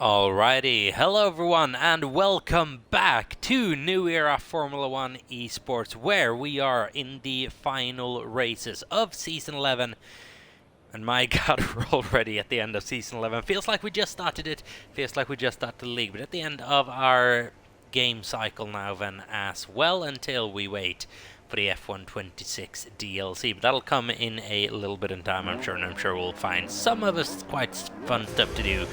Alrighty, hello everyone and welcome back to New Era Formula 1 Esports, where we are in the final races of Season 11. And my god, we're already at the end of Season 11. Feels like we just started it, feels like we just started the league, but at the end of our game cycle now then as well, until we wait for the F1 26 DLC. But that'll come in a little bit in time, I'm sure, and I'm sure we'll find some of us quite fun stuff to do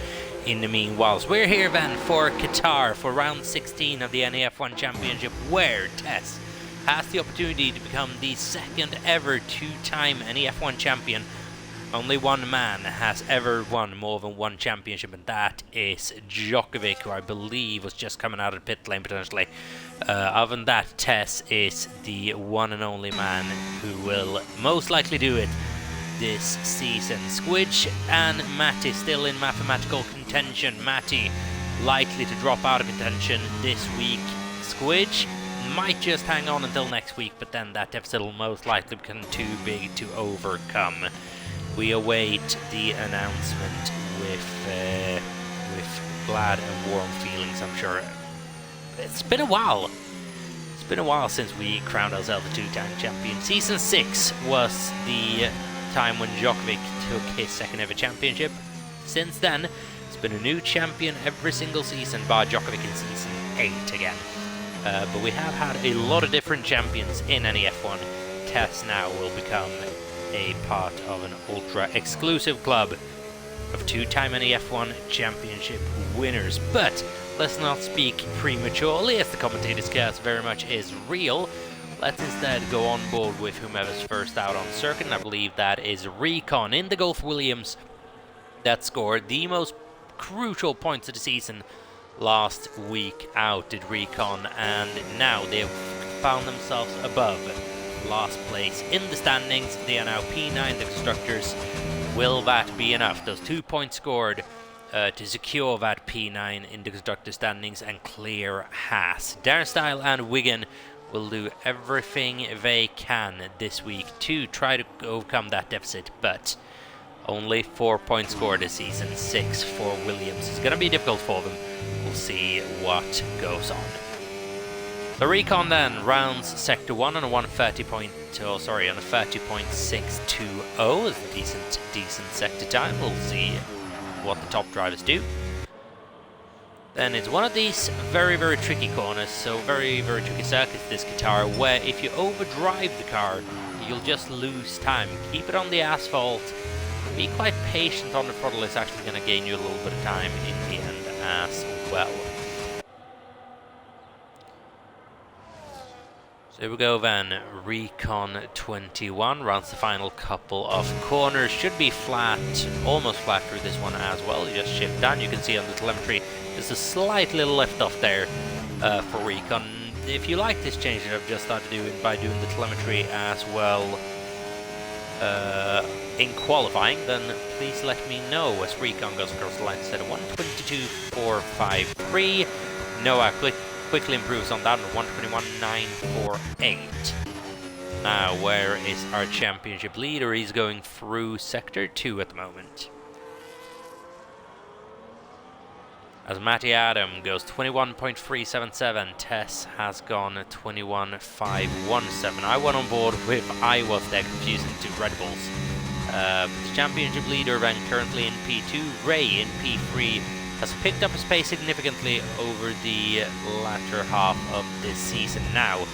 in the meanwhile. So we're here then for Qatar for round 16 of the NEF1 Championship, where Tess has the opportunity to become the second ever two-time NEF1 champion. Only one man has ever won more than one championship, and that is Djokovic, who I believe was just coming out of the pit lane potentially. Other than that, Tess is the one and only man who will most likely do it this season. Squidge and Matty still in mathematical contention. Matty likely to drop out of contention this week. Squidge might just hang on until next week, but then that deficit will most likely become too big to overcome. We await the announcement with glad and warm feelings, I'm sure. It's been a while. It's been a while since we crowned ourselves a two-time champion. Season 6 was the time when Djokovic took his second ever championship. Since then, it's been a new champion every single season, bar Djokovic in Season 8 again. But we have had a lot of different champions in NEF1. Tess now will become a part of an ultra-exclusive club of two-time NEF1 championship winners. But let's not speak prematurely, as the commentator's curse very much is real. Let's instead go on board with whomever's first out on circuit, and I believe that is Recon in the Gulf Williams that scored the most crucial points of the season last week out, did Recon, and now they've found themselves above last place in the standings. They are now P9, the constructors. Will that be enough? Those 2 points scored to secure that P9 in the constructor standings and clear Haas. Darren Style and Wigan will do everything they can this week to try to overcome that deficit, but only 4 points scored this season, 6 for Williams. It's going to be difficult for them. We'll see what goes on. The Recon then rounds Sector 1 on a 30.620. It's a decent sector time. We'll see what the top drivers do. Then it's one of these very tricky corners, so very tricky circuits, this Qatar, where if you overdrive the car, you'll just lose time. Keep it on the asphalt. Be quite patient on the throttle. It's actually going to gain you a little bit of time in the end as well. So here we go then, Recon 21 runs the final couple of corners. Should be flat, almost flat through this one as well. You just shift down, you can see on the telemetry there's a slight little lift off there for Recon. If you like this change that I've just started doing by doing the telemetry as well in qualifying, then please let me know as Recon goes across the line instead of 122.453. Noah quickly improves on that, 121.948. Now, where is our championship leader? He's going through Sector 2 at the moment. As Matty Adam goes 21.377, Tess has gone 21.517. I went on board with Iowa there, confusing two Red Bulls. The championship leader then currently in P2, Ray in P3, has picked up his pace significantly over the latter half of this season, now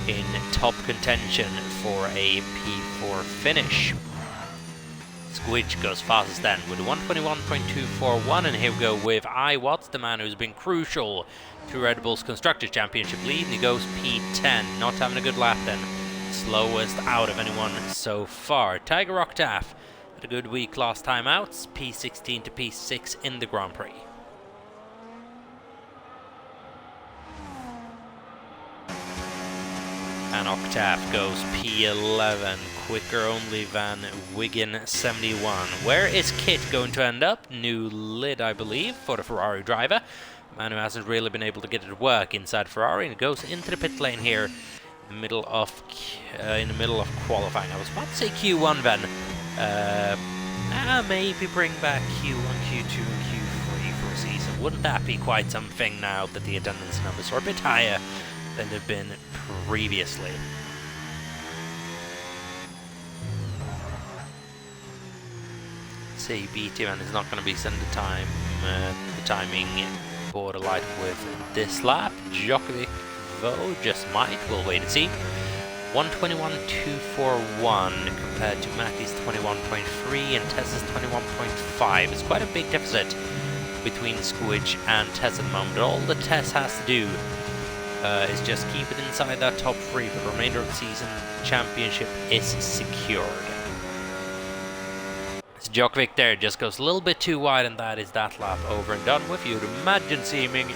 in top contention for a P4 finish. Squidge goes fastest then with 121.241, and here we go with Iwatts, the man who's been crucial to Red Bull's Constructors' Championship lead, and he goes P10, not having a good lap then, slowest out of anyone so far. Tiger Octave had a good week last time out, P16 to P6 in the Grand Prix. And Octave goes P11, quicker only than Wigan 71. Where is Kit going to end up? New lid, I believe, for the Ferrari driver. Man who hasn't really been able to get it to work inside Ferrari, and goes into the pit lane here in the middle of qualifying. I was about to say Q1 then. Maybe bring back Q1, Q2, and Q3 for a season. Wouldn't that be quite something now that the attendance numbers are a bit higher than they've been previously? See, BT1 is not going to be sent the timing border light with this lap. Djokovic, though, just might. We'll wait and see. 121.241 compared to Matty's 21.3 and Tess's 21.5. It's quite a big deficit between Squidge and Tess at the moment. All that Tess has to do is just keep it inside that top 3 for the remainder of the season. Championship is secured. So Djokovic there just goes a little bit too wide, and that is that lap over and done with. You'd imagine seeming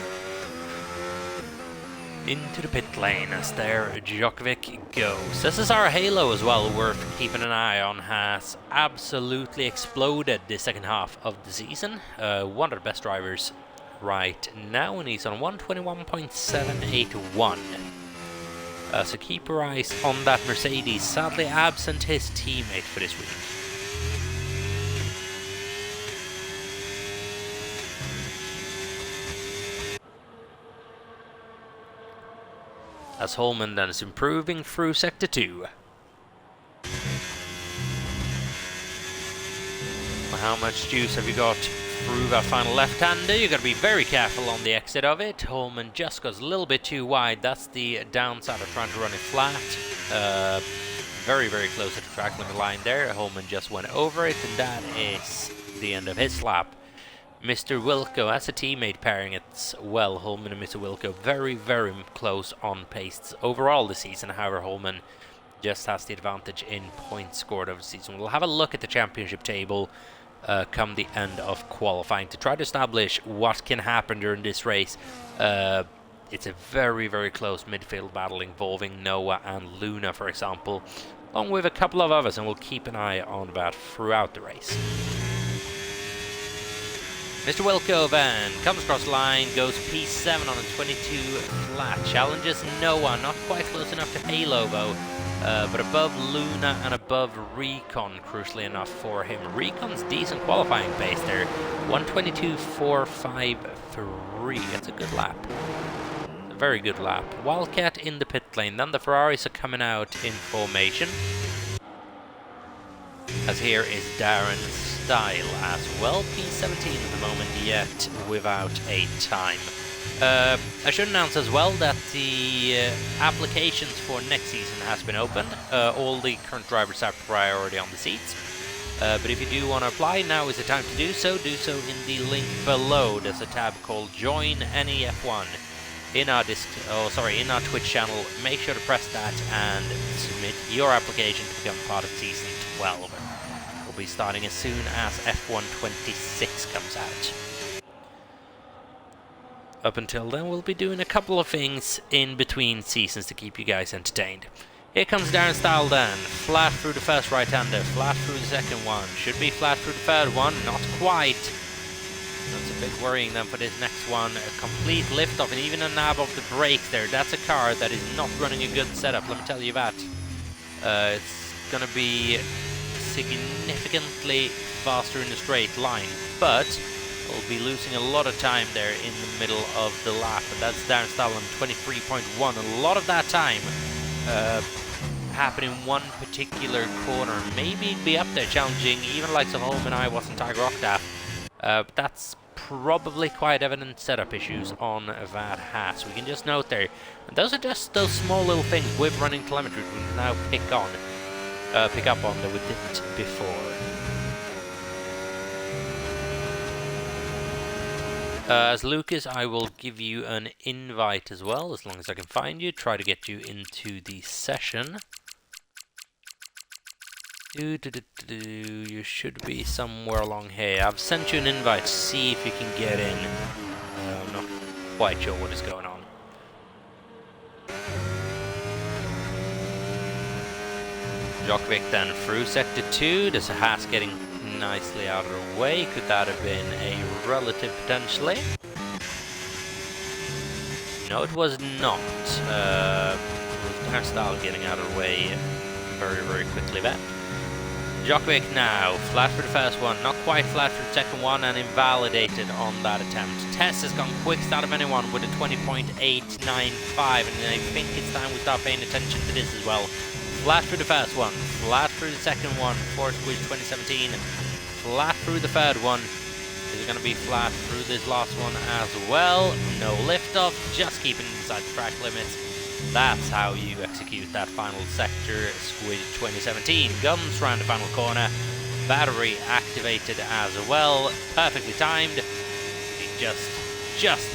into the pit lane as there Djokovic goes. This is our Halo as well, worth keeping an eye on. Has absolutely exploded the second half of the season. One of the best drivers right now, and he's on 121.781. So keep your eyes on that Mercedes. Sadly absent his teammate for this week. As Holman then is improving through Sector 2. How much juice have you got through that final left-hander? You've got to be very careful on the exit of it. Holman just goes a little bit too wide. That's the downside of trying to run it flat. Very, very close to the track limit line there. Holman just went over it, and that is the end of his lap. Mr. Wilco, as a teammate pairing it well, Holman and Mr. Wilco very, very close on pace overall this season. However, Holman just has the advantage in points scored over the season. We'll have a look at the championship table come the end of qualifying to try to establish what can happen during this race. It's a very, very close midfield battle involving Noah and Luna, for example, along with a couple of others, and we'll keep an eye on that throughout the race. Mr. Wilco then comes across the line, goes P7 on a 22 flat, challenges Noah, not quite close enough to Halo though, but above Luna and above Recon, crucially enough for him. Recon's decent qualifying pace there, 122.453, that's a good lap. A very good lap. Wildcat in the pit lane, then the Ferraris are coming out in formation. As here is Darren's Style as well, P17 at the moment, yet without a time. I should announce as well that the applications for next season has been opened. All the current drivers have priority on the seats. But if you do want to apply, now is the time to do so. Do so in the link below. There's a tab called Join NEF1 in our in our Twitch channel. Make sure to press that and submit your application to become part of season 12. We'll be starting as soon as F1 26 comes out. Up until then, we'll be doing a couple of things in between seasons to keep you guys entertained. Here comes Darren Style then, flat through the first right-hander, flat through the second one, should be flat through the third one, not quite. That's a bit worrying then for this next one. A complete lift-off and even a nab of the brakes there. That's a car that is not running a good setup, let me tell you that. It's going to be significantly faster in a straight line, but we'll be losing a lot of time there in the middle of the lap, and that's Darren Style on 23.1. A lot of that time happened in one particular corner. Maybe he'd be up there challenging even likes of Holman, Iwas and Tiger Octave. But that's probably quite evident setup issues on that Haas. We can just note there, and those are just those small little things with running telemetry we can now pick up on that we didn't before. As Lucas, I will give you an invite as well, as long as I can find you. Try to get you into the session. You should be somewhere along here. I've sent you an invite. See if you can get in. I'm not quite sure what is going on. Djokovic then through sector 2. There's a Haas getting nicely out of the way. Could that have been a relative potentially? No, it was not. Darren Style getting out of the way very, very quickly there. Djokovic now, flat for the first one, not quite flat for the second one, and invalidated on that attempt. Tess has gone quickest out of anyone with a 20.895, and I think it's time we start paying attention to this as well. Flat through the first one, flat through the second one, for Squid 2017, flat through the third one. Is it going to be flat through this last one as well? No lift off, just keeping inside the track limits. That's how you execute that final sector, Squid 2017. Guns round the final corner, battery activated as well, perfectly timed. He just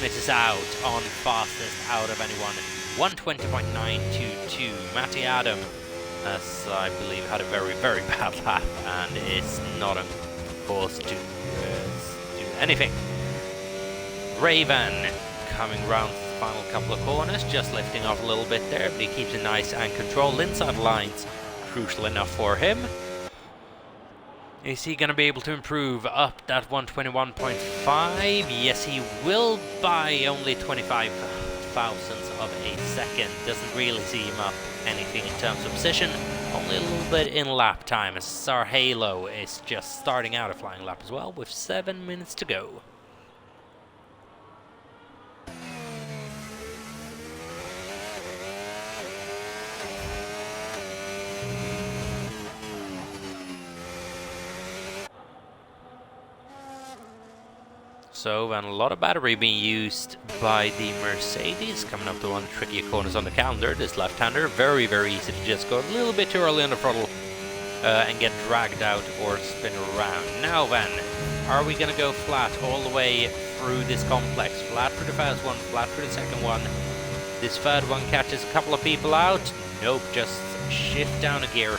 misses out on fastest out of anyone. 120.922. Matty Adam, as I believe, had a very, very bad lap and is not on course to do anything. Raven coming round the final couple of corners, just lifting off a little bit there, but he keeps it nice and controlled. Inside lines, crucial enough for him. Is he going to be able to improve up that 121.5? Yes, he will, by only 25 thousandths of a second. Doesn't really see him up anything in terms of position, only a little bit in lap time, as our Halo is just starting out a flying lap as well with 7 minutes to go. So, and a lot of battery being used by the Mercedes, coming up to one of the trickier corners on the calendar. This left-hander, very, very easy to just go a little bit too early on the throttle and get dragged out or spin around. Now then, are we going to go flat all the way through this complex? Flat for the first one, flat for the second one. This third one catches a couple of people out. Nope, just shift down a gear.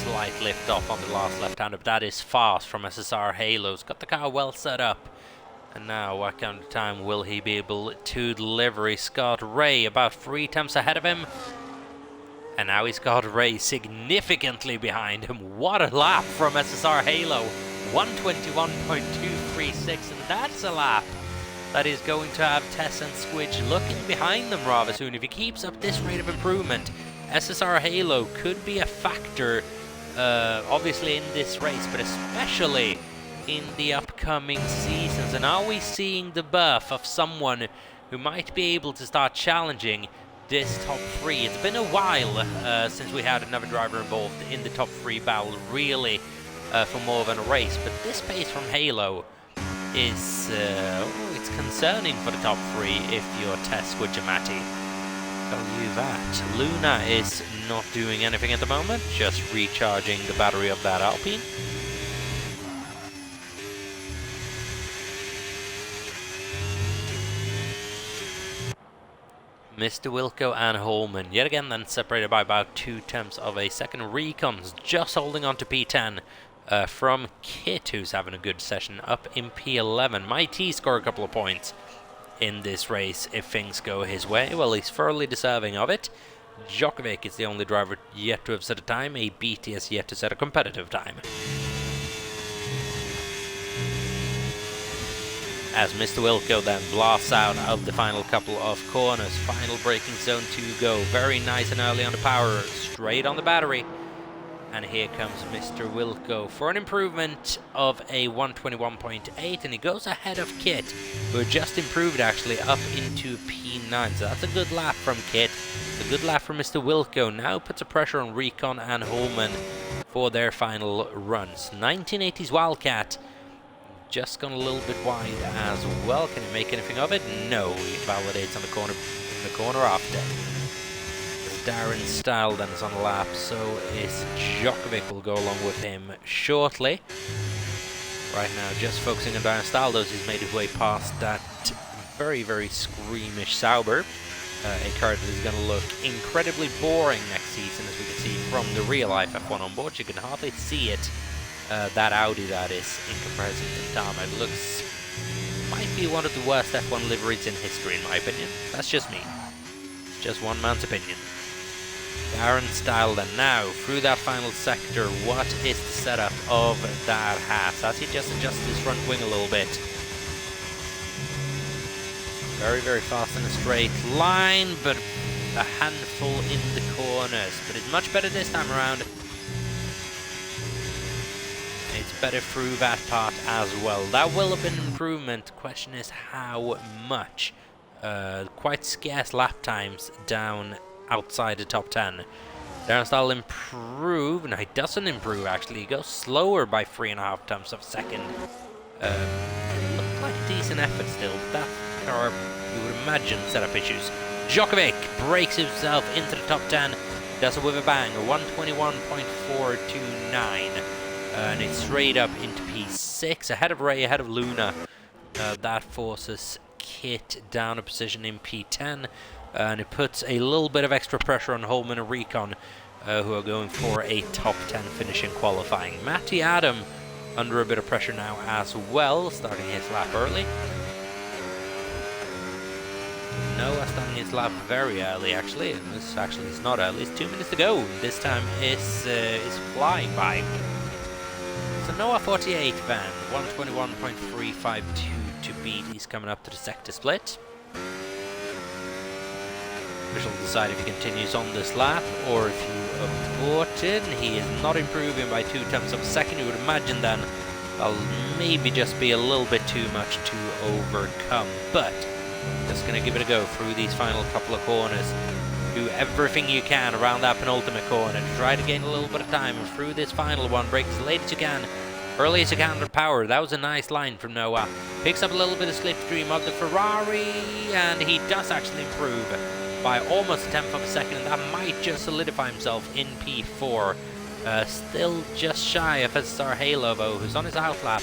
Slight lift off on the last left-hander, but that is fast from SSR Halo's. Got the car well set up. And now, what kind of time will he be able to deliver? He's got Ray about 3 attempts ahead of him. And now he's got Ray significantly behind him. What a lap from SSR Halo. 121.236, and that's a lap that is going to have Tess and Squidge looking behind them rather soon. If he keeps up this rate of improvement, SSR Halo could be a factor obviously in this race, but especially in the upcoming seasons. And are we seeing the birth of someone who might be able to start challenging this top 3? It's been a while since we had another driver involved in the top 3 battle, really, for more than a race. But this pace from Halo is it's concerning for the top 3 if you're Tess Squidge-Matty. Tell you that. Luna is not doing anything at the moment, just recharging the battery of that Alpine. Mr. Wilco and Holman, yet again then separated by about 2 tenths of a second. Recon's just holding on to P10 from Kit, who's having a good session up in P11. Might he score a couple of points in this race if things go his way? Well, he's thoroughly deserving of it. Djokovic is the only driver yet to have set a time. A BT has yet to set a competitive time. As Mr. Wilco then blasts out of the final couple of corners. Final braking zone to go. Very nice and early on the power. Straight on the battery. And here comes Mr. Wilco for an improvement of a 121.8, and he goes ahead of Kit, who just improved actually up into P9. So that's a good lap from Kit, a good lap from Mr. Wilco. Now puts a pressure on Recon and Holman for their final runs. 1980s Wildcat just gone a little bit wide as well. Can he make anything of it? No, he validates on the corner after. Darren Style then is on the lap, so is Djokovic. Will go along with him shortly. Right now, just focusing on Darren Style, though, he's made his way past that very, very squeamish Sauber. A car that is going to look incredibly boring next season, as we can see from the real life F1 on board. You can hardly see it, that Audi that is, in comparison to Tama. It looks, might be one of the worst F1 liveries in history, in my opinion. That's just me. It's just one man's opinion. Darren Style then now through that final sector. What is the setup of that Haas as he just adjusts his front wing a little bit? Very, very fast in a straight line, but a handful in the corners. But it's much better this time around. better through that part as well. That will have been an improvement. Question is how much. Quite scarce lap times down outside the top 10. Darren improve. No, he doesn't improve actually. He goes slower by 3.5 tenths of a second. Looked like a decent effort still, but that car, you would imagine, setup issues. Djokovic breaks himself into the top 10. Does it with a bang, 121.429. And it's straight up into P6, ahead of Ray, ahead of Luna. That forces Kit down a position in P10. And it puts a little bit of extra pressure on Holman and Recon, who are going for a top 10 finish in qualifying. Matty Adam under a bit of pressure now as well, starting his lap early. Noah starting his lap very early actually. It's not early, it's 2 minutes to go. This time is flying by. So Noah 48 van, 121.352 to beat. He's coming up to the sector split. Official will decide if he continues on this lap or if you abort it. He is not improving by 2 tenths of a second. You would imagine then that'll maybe just be a little bit too much to overcome, but just gonna give it a go through these final couple of corners. Do everything you can around that penultimate corner. Try to gain a little bit of time and through this final one. Brake as late as you can, early as you can under power. That was a nice line from Noah. Picks up a little bit of slipstream of the Ferrari, and he does actually improve by almost a tenth of a second, and that might just solidify himself in P4. Still just shy of SSR Halo though, who's on his outlap.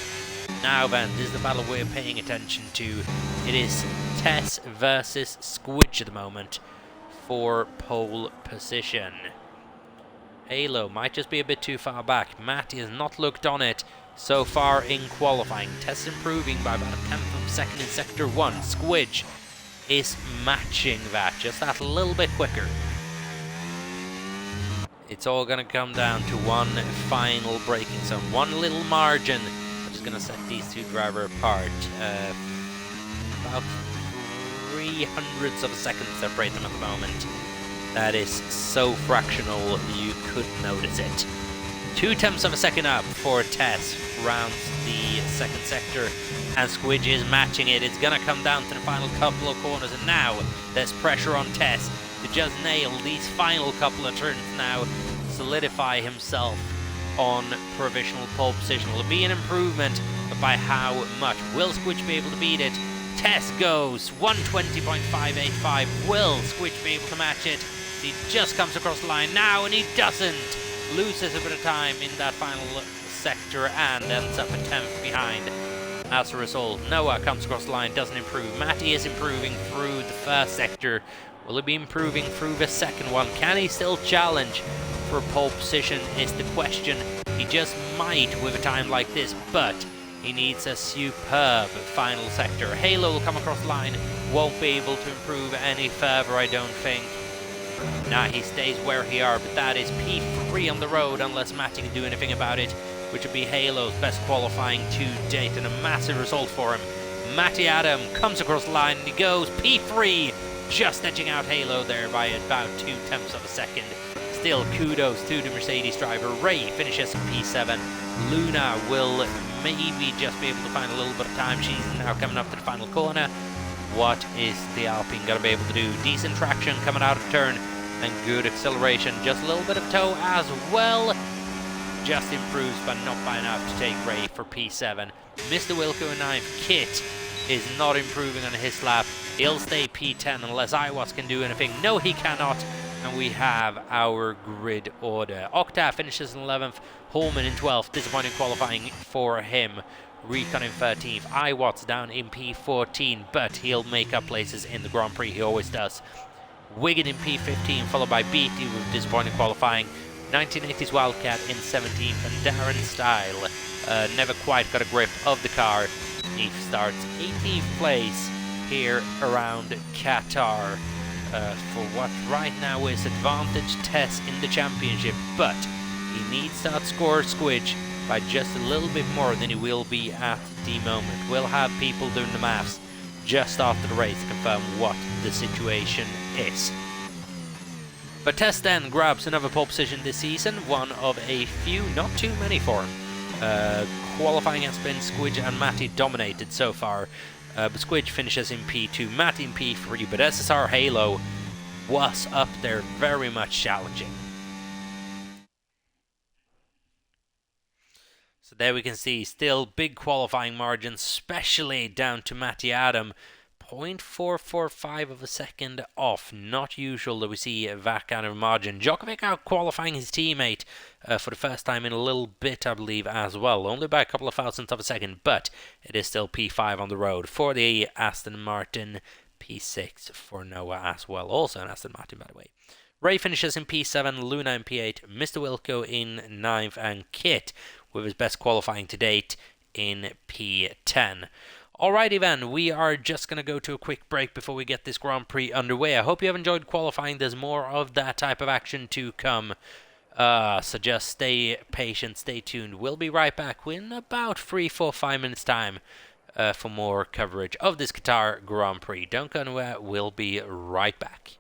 Now then, this is the battle we're paying attention to. It is Tess versus Squidge at the moment for pole position. Halo might just be a bit too far back. Matty has not looked on it so far in qualifying. Tess improving by about a tenth of a second in Sector 1. Squidge is matching that, just that little bit quicker. It's all going to come down to one final braking zone, one little margin that is going to set these two drivers apart. About 0.03 of a second separate them at the moment. That is so fractional you couldn't notice it. 2 tenths of a second up for Tess, rounds the second sector, and Squidge is matching it. It's going to come down to the final couple of corners, and now there's pressure on Tess to just nail these final couple of turns now, solidify himself on provisional pole position. Will it be an improvement, but by how much? Will Squidge be able to beat it? Tess goes 120.585. Will Squidge be able to match it? He just comes across the line now, and he doesn't. Loses a bit of time in that final sector and ends up a tenth behind. As a result, Noah comes across the line, doesn't improve. Matty is improving through the first sector. Will he be improving through the second one? Can he still challenge for pole position is the question. He just might with a time like this, but he needs a superb final sector. Halo will come across the line, won't be able to improve any further, I don't think. Nah, he stays where he are, but that is P3 on the road unless Matty can do anything about it, which would be Halo's best qualifying to date and a massive result for him. Matty Adam comes across the line and he goes P3, just edging out Halo there by about 2 tenths of a second. Still kudos to the Mercedes driver. Ray finishes in P7. Luna will maybe just be able to find a little bit of time. She's now coming up to the final corner. What is the Alpine going to be able to do? Decent traction coming out of turn and good acceleration. Just a little bit of toe as well. Just improves, but not by enough to take Ray for P7. Mr. Wilco in 9th. Kit is not improving on his lap. He'll stay P10 unless Iwas can do anything. No, he cannot. And we have our grid order. Octa finishes in 11th. Holman in 12th. Disappointing qualifying for him. Recon in 13th. Iwatts down in P14, but he'll make up places in the Grand Prix. He always does. Wigan in P15, followed by Beatty with disappointing qualifying. 1980s Wildcat in 17th, and Darren Style never quite got a grip of the car. He starts 18th place here around Qatar for what right now is advantage Tess in the championship, but he needs to outscore Squidge by just a little bit more than he will be at the moment. We'll have people doing the maths just after the race to confirm what the situation is. But Tess then grabs another pole position this season, one of a few, not too many for him. qualifying has been Squidge and Matty dominated so far, but Squidge finishes in P2, Matty in P3, but SSR Halo was up there very much challenging. So there we can see still big qualifying margins, especially down to Matty Adam. 0.445 of a second off. Not usual that we see that kind of margin. Djokovic out qualifying his teammate for the first time in a little bit, I believe, as well. Only by a couple of thousandths of a second, but it is still P5 on the road for the Aston Martin. P6 for Noah as well. Also an Aston Martin, by the way. Ray finishes in P7, Luna in P8, Mr. Wilco in 9th, and Kit with his best qualifying to date in P10. Alrighty then, we are just going to go to a quick break before we get this Grand Prix underway. I hope you have enjoyed qualifying. There's more of that type of action to come. So just stay patient, stay tuned. We'll be right back in about 3, 4, 5 minutes time for more coverage of this Qatar Grand Prix. Don't go anywhere, we'll be right back.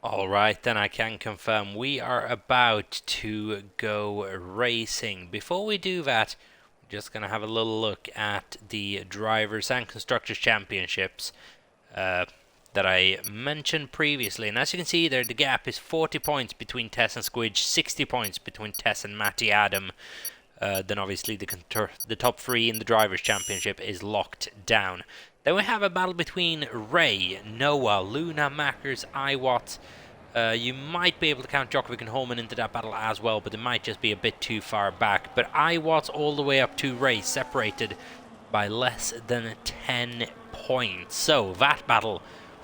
Alright, then I can confirm we are about to go racing. Before we do that, we're just going to have a little look at the Drivers' and Constructors' Championships that I mentioned previously. And as you can see there, the gap is 40 points between Tess and Squidge, 60 points between Tess and Matty Adam. Then obviously the top three in the Drivers' Championship is locked down. Then we have a battle between Ray, Noah, Luna, Mackers, Iwat. You might be able to count Djokovic and Holman into that battle as well, but it might just be a bit too far back. But Iwat's all the way up to Ray, separated by less than 10 points. So that battle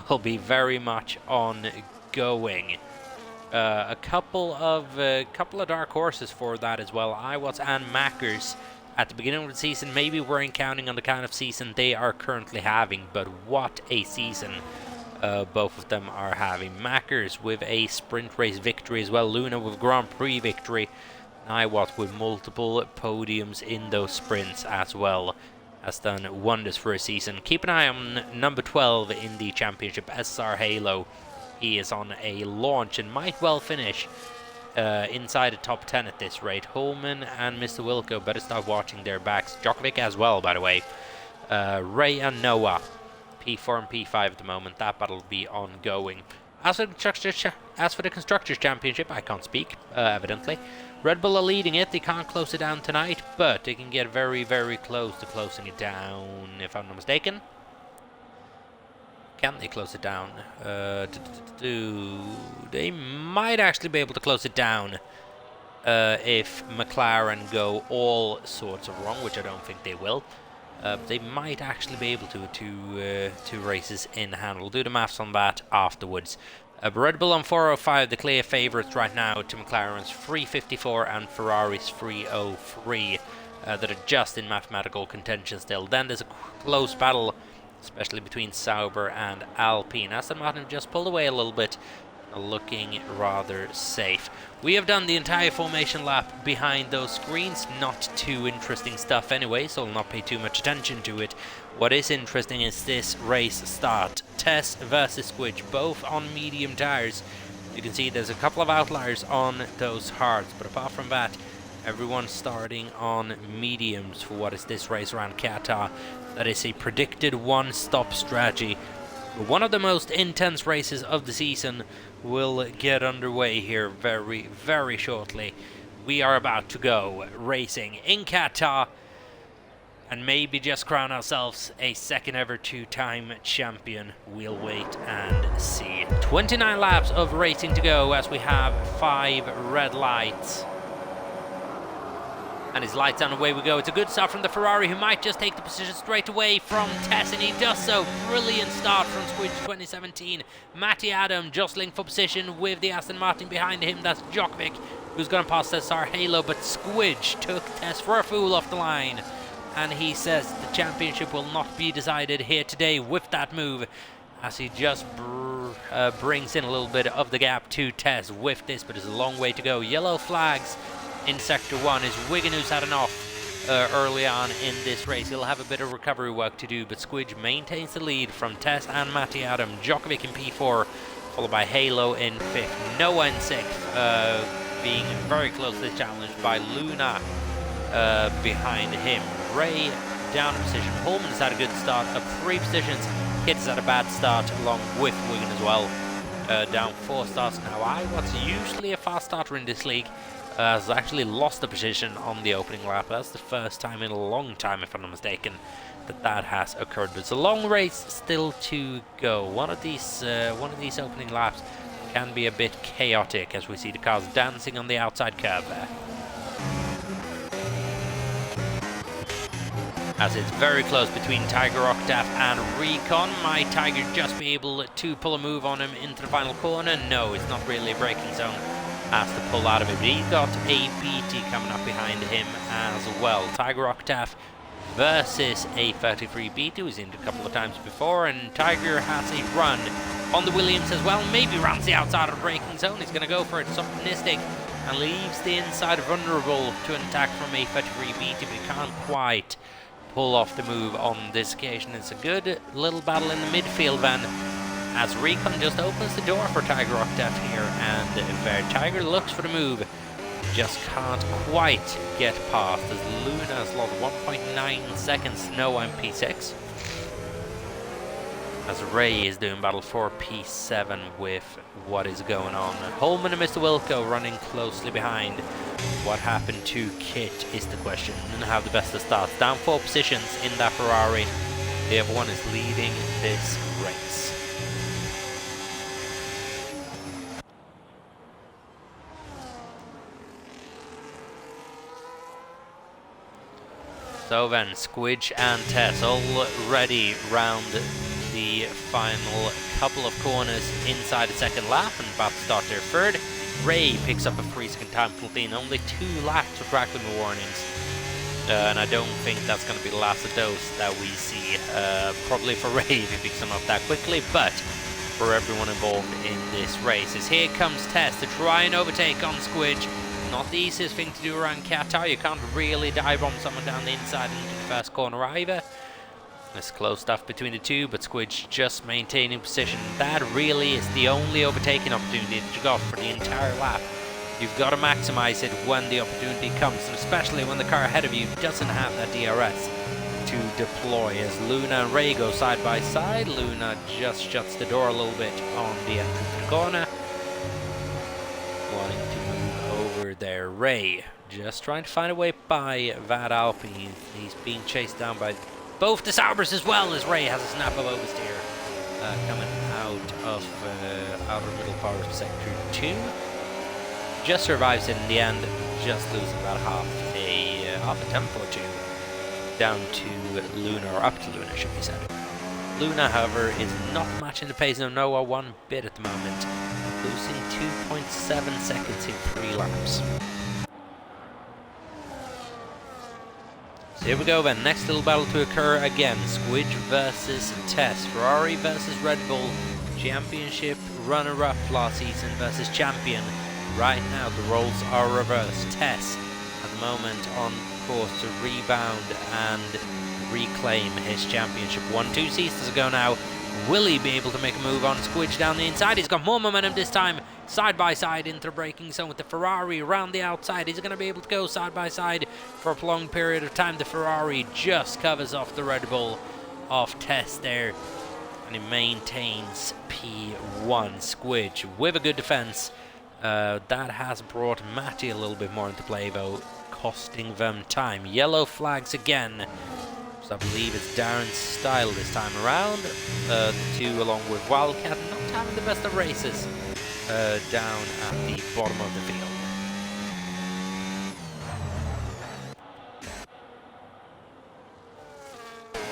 will be very much ongoing. A couple of dark horses for that as well. Iwat's and Mackers at the beginning of the season maybe weren't counting on the kind of season they are currently having, but what a season both of them are having. Mackers with a sprint race victory as well, Luna with Grand Prix victory, and Iwat with multiple podiums in those sprints as well. Has done wonders for a season. Keep an eye on number 12 in the championship, SR Halo. He is on a launch and might well finish inside the top 10 at this rate. Holman and Mr. Wilco better start watching their backs. Djokovic as well, by the way. Ray and Noah, P4 and P5 at the moment. That battle will be ongoing. As for the Constructors' Championship, I can't speak, evidently. Red Bull are leading it. They can't close it down tonight, but they can get very, very close to closing it down, if I'm not mistaken. Can they close it down? They might actually be able to close it down if McLaren go all sorts of wrong, which I don't think they will. They might actually be able to two races in hand. We'll do the maths on that afterwards. Red Bull on 405, the clear favourites right now to McLaren's 354 and Ferrari's 303 that are just in mathematical contention still. Then there's a close battle, especially between Sauber and Alpine. Aston Martin just pulled away a little bit, looking rather safe. We have done the entire formation lap behind those screens. Not too interesting stuff anyway, so I'll not pay too much attention to it. What is interesting is this race start. Tess versus Squidge, both on medium tires. You can see there's a couple of outliers on those hards, but apart from that, everyone's starting on mediums for what is this race around Qatar. That is a predicted one-stop strategy. One of the most intense races of the season will get underway here very, very shortly. We are about to go racing in Qatar and maybe just crown ourselves a second ever two-time champion. We'll wait and see. 29 laps of racing to go as we have 5 red lights. And his lights on, away we go. It's a good start from the Ferrari, who might just take the position straight away from Tess, and he does so. Brilliant start from Squidge 2017. Matty Adam jostling for position with the Aston Martin behind him. That's Djokovic, who's going to pass SR Halo, but Squidge took Tess for a fool off the line. And he says the championship will not be decided here today with that move, as he just brings in a little bit of the gap to Tess with this, but there's a long way to go. Yellow flags in Sector 1 is Wigan, who's had an off early on in this race. He'll have a bit of recovery work to do, but Squidge maintains the lead from Tess and Matty Adam. Djokovic in P4, followed by Halo in 5th. Noah in 6th, being very closely challenged by Luna behind him. Ray down a position. Holman has had a good start, up 3 positions. Kit has had a bad start along with Wigan as well. Down 4 starts now. What's usually a fast starter in this league has actually lost the position on the opening lap. That's the first time in a long time, if I'm not mistaken, that has occurred. But it's a long race still to go. One of these opening laps can be a bit chaotic, as we see the cars dancing on the outside curve there. As it's very close between Tiger Octave and Recon. Might Tiger just be able to pull a move on him into the final corner? No, it's not really a braking zone. Has to pull out of it. But he's got a BT coming up behind him as well. Tiger Octave versus a 33 BT, who's in a couple of times before, and Tiger has a run on the Williams as well. Maybe rounds the outside of the braking zone. He's going to go for it. It's optimistic and leaves the inside vulnerable to an attack from a 33 BT, but he can't quite pull off the move on this occasion. It's a good little battle in the midfield then as Recon just opens the door for Tiger Octave here, and Tiger looks for the move, just can't quite get past as Luna has lost 1.9 seconds to Noah in P6. As Ray is doing battle for P7 with what is going on. Holman and Mr. Wilco running closely behind. What happened to Kit is the question. Didn't have the best of starts. Down 4 positions in that Ferrari. The other one is leading this race. So then, Squidge and Tess already round the final couple of corners inside the second lap and about to start their third. Ray picks up a 3-second time penalty in only 2 laps with track limit warnings. And I don't think that's going to be the last of those that we see. Probably for Ray if he picks them up that quickly, but for everyone involved in this race. As here comes Tess to try and overtake on Squidge. Not the easiest thing to do around Qatar. You can't really dive bomb someone down the inside into the first corner either. There's close stuff between the two, but Squidge just maintaining position. That really is the only overtaking opportunity that you got for the entire lap. You've got to maximize it when the opportunity comes, and especially when the car ahead of you doesn't have that DRS to deploy. As Luna and Ray go side by side, Luna just shuts the door a little bit on the entrance to the corner. Wanting to move over there. Ray just trying to find a way by that Alpine. He's being chased down by both the Saubers as well, as Ray has a snap of oversteer coming out of the middle part of sector 2. Just survives it in the end, just losing about half a tempo or 2 down to Luna, or up to Luna should be said. Luna, however, is not matching the pace of Noah one bit at the moment, losing 2.7 seconds in 3 laps. So here we go then, next little battle to occur again. Squidge versus Tess. Ferrari versus Red Bull. Championship runner-up last season versus champion. Right now the roles are reversed. Tess at the moment on course to rebound and reclaim his championship. 2 seasons ago now. Will he be able to make a move on Squidge down the inside? He's got more momentum this time. Side by side into the braking zone with the Ferrari around the outside. He's going to be able to go side by side for a prolonged period of time. The Ferrari just covers off the Red Bull off Tess there. And he maintains P1. Squidge with a good defense. That has brought Matty a little bit more into play though, costing them time. Yellow flags again. So I believe it's Darren's style this time around. The two along with Wildcat not having the best of races down at the bottom of the field.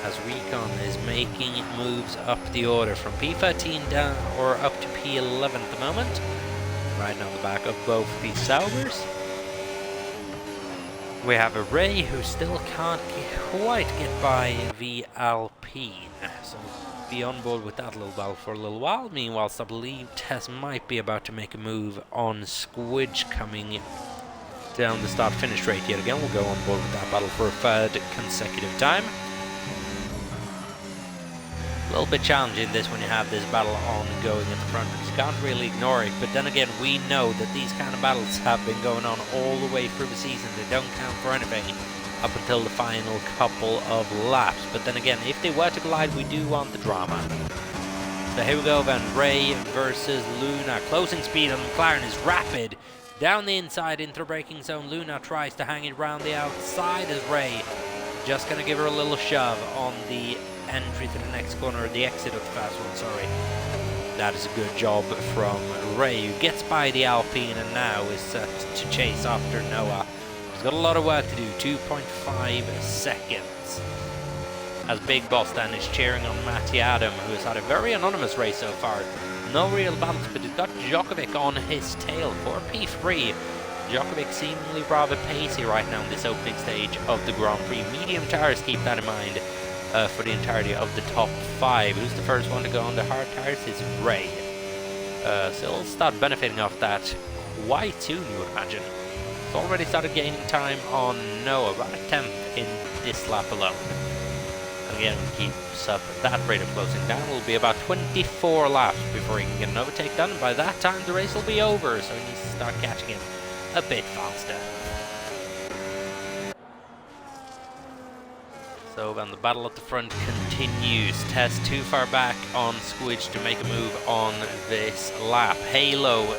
As Recon is making moves up the order from P13 down or up to P11 at the moment. Riding on the back of both these Saubers. We have a Ray who still can't quite get by the Alpine, so be on board with that little battle for a little while. Meanwhile, I believe Tess might be about to make a move on Squidge coming down the start-finish straight yet again. We'll go on board with that battle for a third consecutive time. A little bit challenging this when you have this battle ongoing in the front, because you can't really ignore it. But then again, we know that these kind of battles have been going on all the way through the season. They don't count for anything up until the final couple of laps. But then again, if they were to collide, we do want the drama. So here we go then, Ray versus Luna. Closing speed on McLaren is rapid. Down the inside into the braking zone, Luna tries to hang it around the outside as Ray just going to give her a little shove on the entry to the next corner, or the exit of the fast one, sorry. That is a good job from Ray, who gets by the Alpine and now is set to chase after Noah. He's got a lot of work to do, 2.5 seconds. As Big Boss then is cheering on Matty Adam, who has had a very anonymous race so far. No real battles, but he's got Djokovic on his tail for P3. Djokovic seemingly rather pacey right now in this opening stage of the Grand Prix. Medium tires, keep that in mind. For the entirety of the top 5. Who's the first one to go on the hard tires? It's Ray. So he'll start benefiting off that quite soon, you would imagine. It's already started gaining time on Noah, about a 10th in this lap alone. And again, if he keeps up that rate of closing down, it'll be about 24 laps before he can get an overtake done. And by that time, the race will be over, so he needs to start catching him a bit faster. So then the battle at the front continues. Tess too far back on Squidge to make a move on this lap. Halo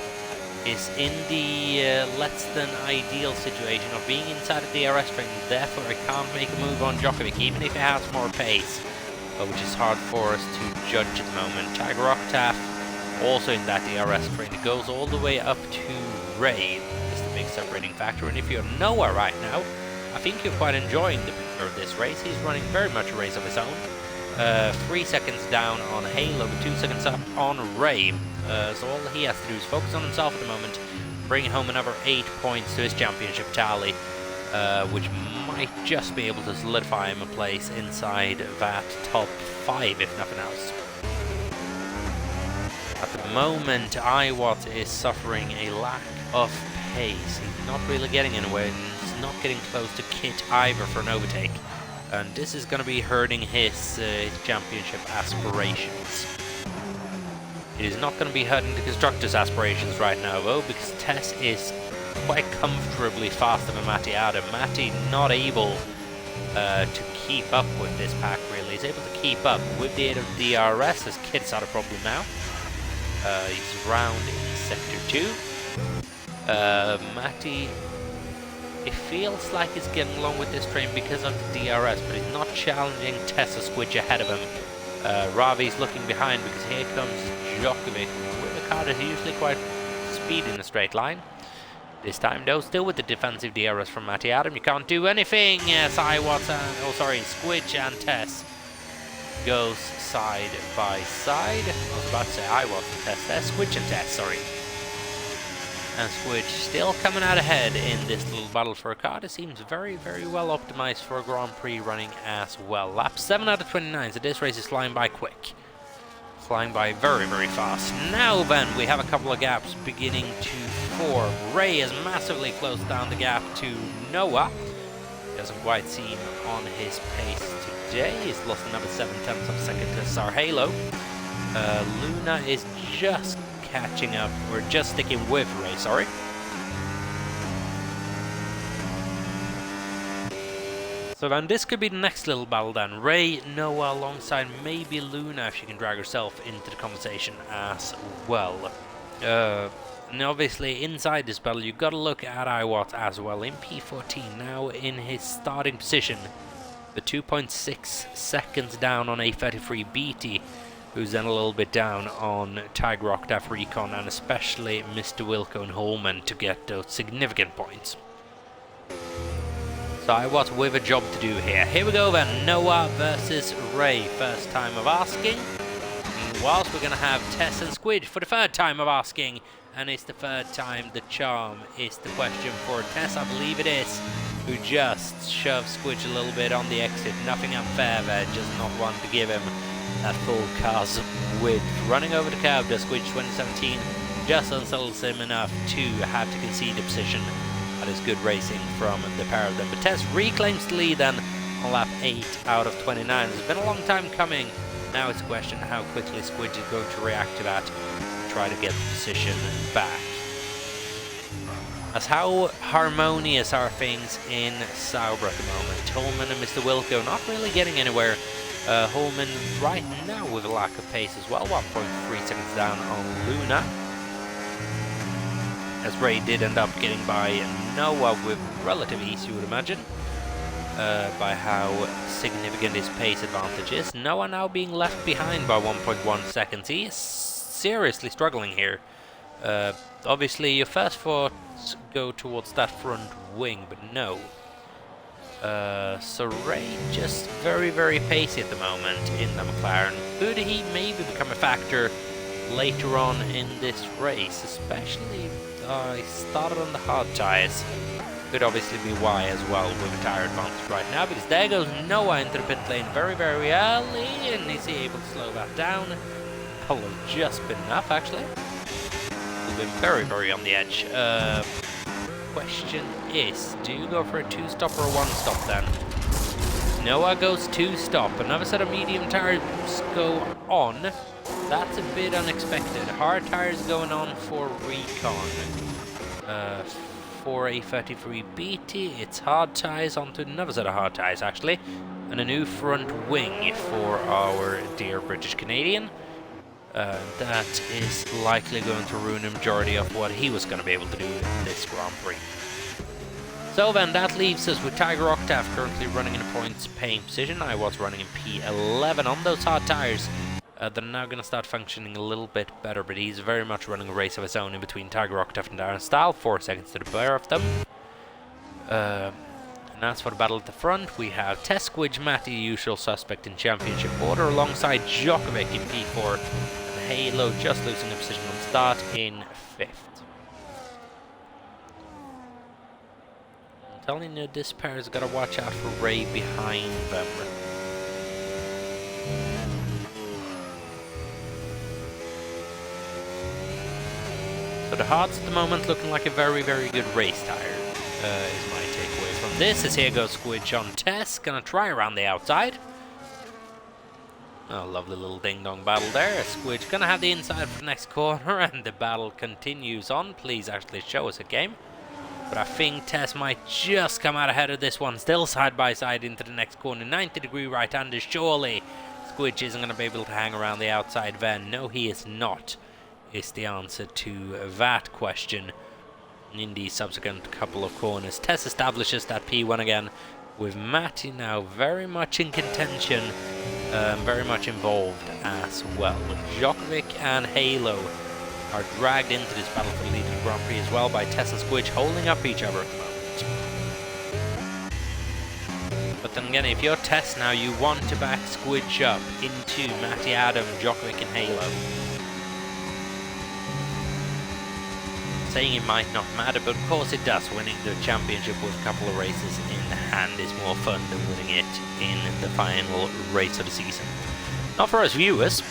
is in the less than ideal situation of being inside of the DRS train, therefore it can't make a move on Djokovic, even if it has more pace, which is hard for us to judge at the moment. Tiger Octave also in that DRS train. It goes all the way up to Ray. It's the big separating factor, and if you're Noah right now, I think you're quite enjoying the picture of this race. He's running very much a race of his own. 3 seconds down on Halo, 2 seconds up on Ray. So all he has to do is focus on himself at the moment, bring home another 8 points to his championship tally, which might just be able to solidify him a place inside that top 5, if nothing else. At the moment, Iwat is suffering a lack of pace. He's not really getting anywhere, and he's not getting close to Kit either for an overtake. And this is going to be hurting his championship aspirations. It is not going to be hurting the constructors' aspirations right now, though, because Tess is quite comfortably faster than Matty Adam. Matty not able to keep up with this pack, really. He's able to keep up with the aid of DRS, as Kit's had a problem now. He's around in Sector 2. Matty, it feels like he's getting along with this train because of the DRS, but he's not challenging Tessa Squidge ahead of him. Ravi's looking behind because here comes Djokovic with a car that's usually quite speedy in a straight line. This time though, still with the defensive DRS from Matty Adam, you can't do anything. Yes, Squidge and Tess goes side by side. I was about to say Iwatts and Tess there, Squidge and Tess, sorry. And Squidge still coming out ahead in this little battle for a car. It seems very, very well optimized for a Grand Prix running as well. Lap 7 out of 29, so this race is flying by quick. Flying by very, very fast. Now then, we have a couple of gaps beginning to form. Ray has massively closed down the gap to Noah. He doesn't quite seem on his pace today. He's lost another 7/10 of a second to Sarhalo. Luna is just catching up. We're just sticking with Ray, sorry. So then this could be the next little battle then. Ray, Noah alongside maybe Luna if she can drag herself into the conversation as well. And obviously inside this battle you've got to look at Iwat as well in P14 now in his starting position. The 2.6 seconds down on A33 BT, who's then a little bit down on Tiger Octave Recon, and especially Mr. Wilco and Holman to get those significant points. So Iwat with a job to do here. Here we go then, Noah versus Ray. First time of asking. Whilst we're going to have Tess and Squidge for the third time of asking. And it's the third time the charm is the question for Tess, I believe it is, who just shoves Squidge a little bit on the exit. Nothing unfair there, just not one to give him a full car's width. Running over the curb, the Squidge 2017 just unsettles him enough to have to concede the position. That is good racing from the pair of them. But Tess reclaims the lead then on lap 8 out of 29. It's been a long time coming. Now it's a question how quickly Squidge is going to react to that and try to get the position back. As how harmonious are things in Sauber at the moment. Holman and Mr. Wilco not really getting anywhere. Holman right now with a lack of pace as well, 1.3 seconds down on Luna. As Ray did end up getting by Noah with relative ease, you would imagine, by how significant his pace advantage is. Noah now being left behind by 1.1 seconds. He is seriously struggling here. Obviously, your first thoughts go towards that front wing, but no. So Ray just very, very pacey at the moment in the McLaren. Could he maybe become a factor later on in this race, especially he started on the hard tyres. Could obviously be why as well with a tyre advantage right now, because there goes Noah into the pit lane very, very early, and is he able to slow that down? That will have just been enough actually. We've been very, very on the edge. Question is, do you go for a 2-stop or a 1-stop then? Noah goes to stop. Another set of medium tires go on. That's a bit unexpected. Hard tires going on for Recon. For a 33 BT, it's hard tires onto another set of hard tires actually. And a new front wing for our dear British Canadian. That is likely going to ruin the majority of what he was going to be able to do in this Grand Prix. So then that leaves us with Tiger Octave currently running in a points paying position. I was running in P11 on those hard tires. They're now going to start functioning a little bit better, but he's very much running a race of his own in between Tiger Octave and Darren Stahl. 4 seconds to the pair of them. And as for the battle at the front, we have Tess, Squidge, Matty, the usual suspect in championship order, alongside Djokovic in P4, and Halo just losing a position on start in 5th. I'm telling you, this pair's got to watch out for Ray behind them. So the hards at the moment looking like a very, very good race tire, is my takeaway from this. As here goes Squidge on Tess, gonna try around the outside. Oh, lovely little ding-dong battle there. Squidge gonna have the inside for the next corner, and the battle continues on. Please actually show us a game. But I think Tess might just come out ahead of this one. Still side by side into the next corner. 90-degree right-hander, surely. Squidge isn't going to be able to hang around the outside then. No, he is not, is the answer to that question in the subsequent couple of corners. Tess establishes that P1 again, with Matty now very much in contention, very much involved as well. Djokovic and Halo are dragged into this battle for the lead of the Grand Prix as well by Tess and Squidge holding up each other at the moment. But then again, if you're Tess now, you want to back Squidge up into Matty, Adam, Djokovic and Halo. Saying it might not matter, but of course it does. Winning the championship with a couple of races in hand is more fun than winning it in the final race of the season. Not for us viewers,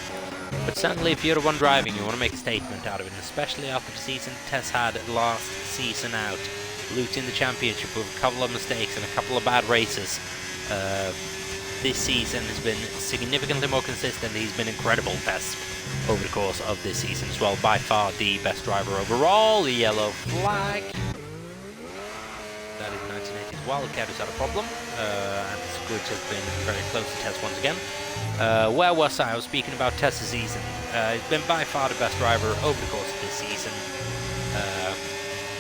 but certainly if you're the one driving, you want to make a statement out of it, especially after the season Tess had last season out, losing the championship with a couple of mistakes and a couple of bad races. This season has been significantly more consistent. He's been incredible, Tess, over the course of this season as well. By far the best driver overall. The yellow flag. That is 1980's Wildcat is not a problem. And Squidge has been very close to Tess once again. Where was I? I was speaking about Tess's season. He's been by far the best driver over the course of this season.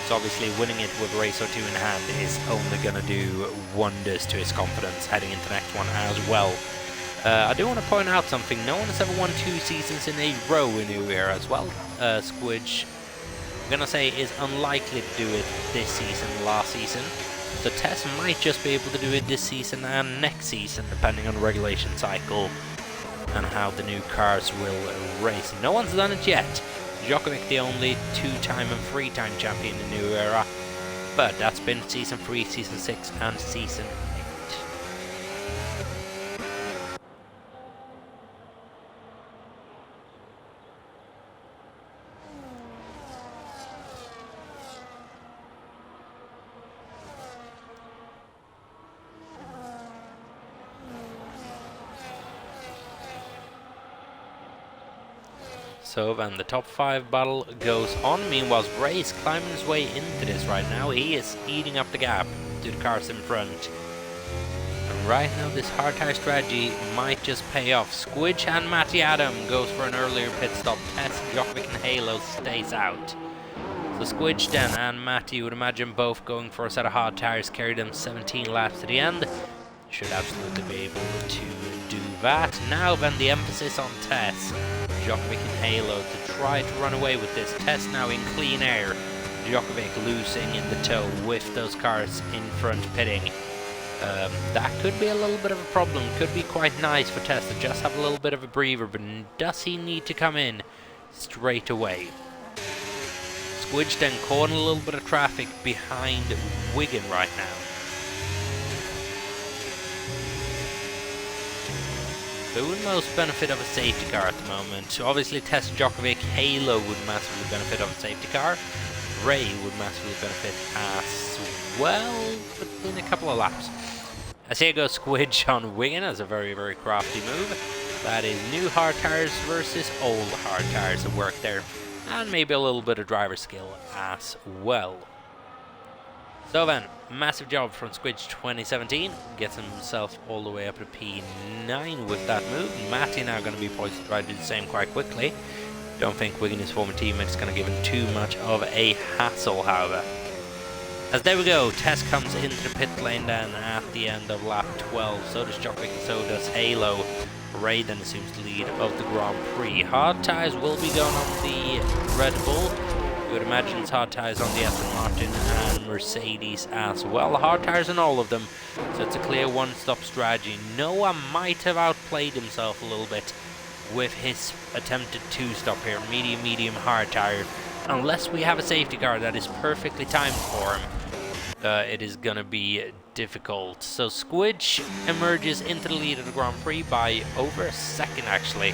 So obviously winning it with a race or two in hand is only going to do wonders to his confidence heading into the next one as well. I do want to point out something. No one has ever won 2 seasons in a row in New Era as well. Squidge, I'm going to say, is unlikely to do it this season, last season. So Tess might just be able to do it this season and next season, depending on the regulation cycle and how the new cars will race. No one's done it yet. Djokovic the only 2-time and 3-time champion in New Era, but that's been Season 3, Season 6 and Season 8. So then the top 5 battle goes on. Meanwhile, Ray's climbing his way into this right now. He is eating up the gap to the cars in front. And right now this hard tire strategy might just pay off. Squidge and Matty Adam goes for an earlier pit stop. Tess, Djokovic and Halo stays out. So Squidge then and Matty, you would imagine both going for a set of hard tires, carry them 17 laps to the end. Should absolutely be able to do that. Now then the emphasis on Tess, Djokovic and Halo to try to run away with this. Tess now in clean air. Djokovic losing in the tow with those cars in front pitting. That could be a little bit of a problem. Could be quite nice for Tess to just have a little bit of a breather, but does he need to come in straight away? Squidge then caught in a little bit of traffic behind Wigan right now. Who would most benefit of a safety car at the moment? So obviously Tess, Djokovic, Halo would massively benefit of a safety car. Ray would massively benefit as well, but in a couple of laps. I say go Squidge on Wigan as a very, very crafty move. That is new hard tires versus old hard tires at work there. And maybe a little bit of driver skill as well. So then, massive job from Squidge 2017. Gets himself all the way up to P9 with that move. Matty now going to be poised to try to do the same quite quickly. Don't think Wigan, his former teammate, is going to give him too much of a hassle, however. As there we go, Tess comes into the pit lane then at the end of lap 12. So does Jockwick, so does Halo. Ray then assumes the lead of the Grand Prix. Hard tyres will be going on the Red Bull. You would imagine it's hard tyres on the Aston Martin and Mercedes as well. Hard tyres on all of them, so it's a clear one-stop strategy. Noah might have outplayed himself a little bit with his attempted two-stop here. Medium, hard tyre. Unless we have a safety car that is perfectly timed for him, it is going to be difficult. So Squidge emerges into the lead of the Grand Prix by over a second actually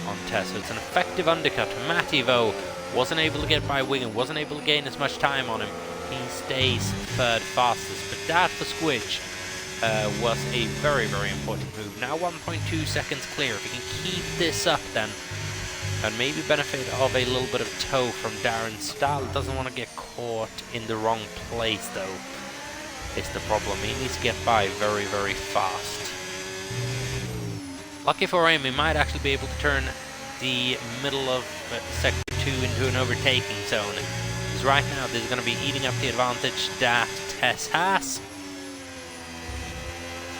on Tess. So it's an effective undercut. Matty though wasn't able to get by Wigan, wasn't able to gain as much time on him. He stays third fastest, but that for Squidge was a very, very important move. Now 1.2 seconds clear. If he can keep this up then, and maybe benefit of a little bit of tow from Darren Stahl. Doesn't want to get caught in the wrong place though, is the problem. He needs to get by very, very fast. Lucky for him, he might actually be able to turn the middle of sector 2 into an overtaking zone. Because right now this is going to be eating up the advantage that Tess has.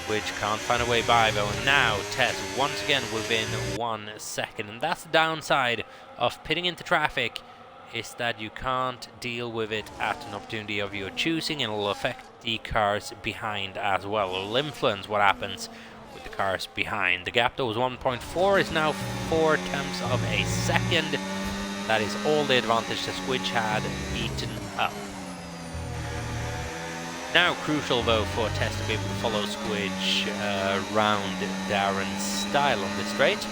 Which can't find a way by though. And now Tess once again within 1 second. And that's the downside of pitting into traffic, is that you can't deal with it at an opportunity of your choosing, and it'll affect the cars behind as well. It'll influence what happens with the cars behind. The gap that was 1.4 is now 4/10 of a second. That is all the advantage that Squidge had eaten up. Now crucial though for Tess to be able to follow Squidge round Darren's style on this straight.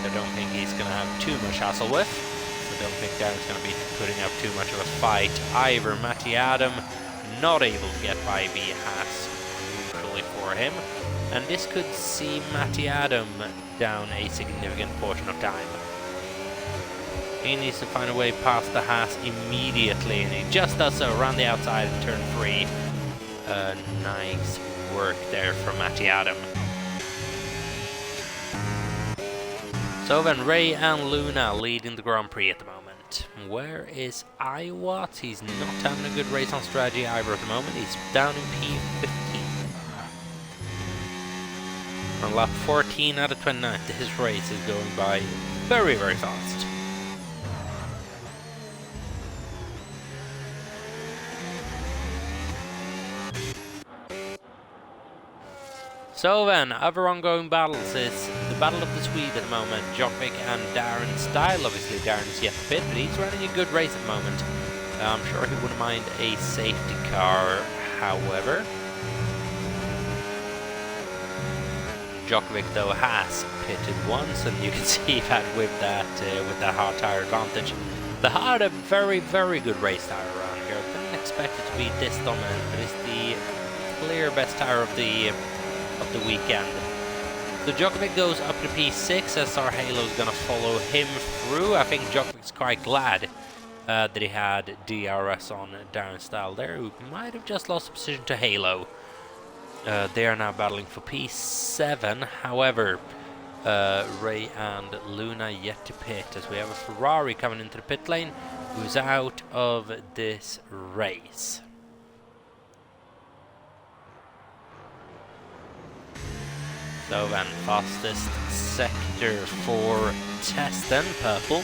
I don't think he's going to have too much hassle with. I don't think Darren's going to be putting up too much of a fight either. Matty Adam not able to get by the Haas crucially for him. And this could see Matty Adam down a significant portion of time. He needs to find a way past the Haas immediately, and he just does so around the outside in turn 3. Nice work there from Matty Adam. So then Ray and Luna leading the Grand Prix at the moment. Where is Iwat? He's not having a good race on strategy either at the moment. He's down in P15. On lap 14 out of 29, this race is going by very, very fast. So then, other ongoing battles is the Battle of the Swede at the moment. Jockwick and Darren Style. Obviously, Darren's yet to pit, but he's running a good race at the moment. I'm sure he wouldn't mind a safety car, however. Jockwick, though, has pitted once, and you can see that with that hard tyre advantage. The hard, a very, very good race tyre around here. I didn't expect it to be this dominant, but it's the clear best tyre of the weekend. So Jockwick goes up to P6 as our Halo's gonna follow him through. I think Jockwick's quite glad that he had DRS on Darren Style there, who might have just lost the position to Halo. They are now battling for P7. However, Ray and Luna yet to pit, as we have a Ferrari coming into the pit lane who's out of this race. So then, fastest sector for Tess then, purple.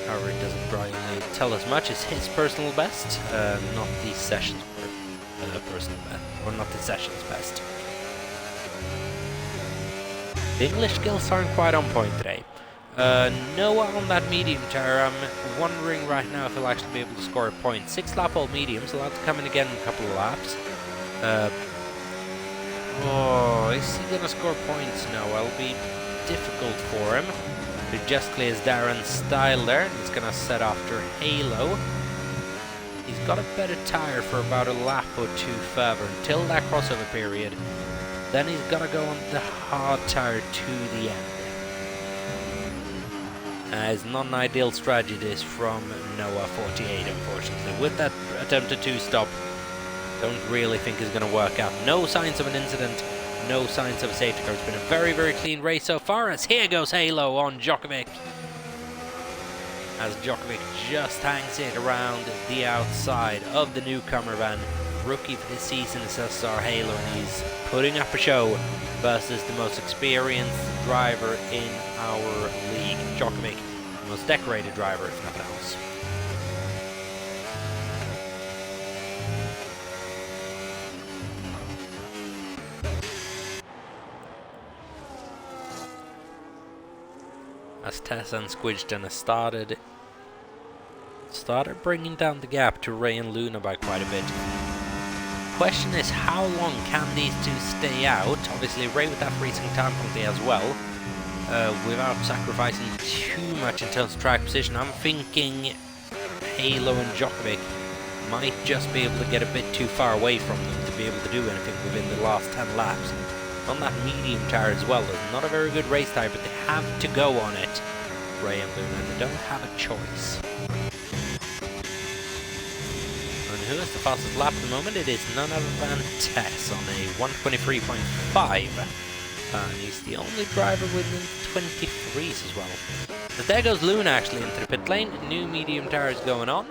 However, it doesn't really tell us much. It's his personal best, not the session's personal best, or not the session's best. The English skills aren't quite on point today. Noah on that medium tire. I'm wondering right now if he'll actually be able to score a point. 6 lap old mediums, allowed to come in again in a couple of laps. Oh, is he going to score points? No, it'll be difficult for him. He just clears Darren's Style there, and he's going to set after Halo. He's got a better tyre for about a lap or two further until that crossover period. Then he's got to go on the hard tyre to the end. It's not an ideal strategy this from Noah 48, unfortunately. With that attempted two-stop, don't really think is going to work out. No signs of an incident, no signs of a safety car. It's been a very, very clean race so far, as here goes Halo on Djokovic. As Djokovic just hangs it around the outside of the newcomer van. Rookie for this season is SR Halo, and he's putting up a show versus the most experienced driver in our league. Djokovic, the most decorated driver, if nothing else. As Tessa and Squidgen started bringing down the gap to Ray and Luna by quite a bit. Question is, how long can these two stay out? Obviously Ray with that freezing time penalty as well, without sacrificing too much in terms of track position. I'm thinking Halo and Djokovic might just be able to get a bit too far away from them to be able to do anything within the last 10 laps. On that medium tyre as well, it's not a very good race tyre, but they have to go on it. Ray and Luna, they don't have a choice. And who has the fastest lap at the moment? It is none other than Tess on a 1:23.5. And he's the only driver within 23s as well. But there goes Luna actually into the pit lane. New medium tyre is going on.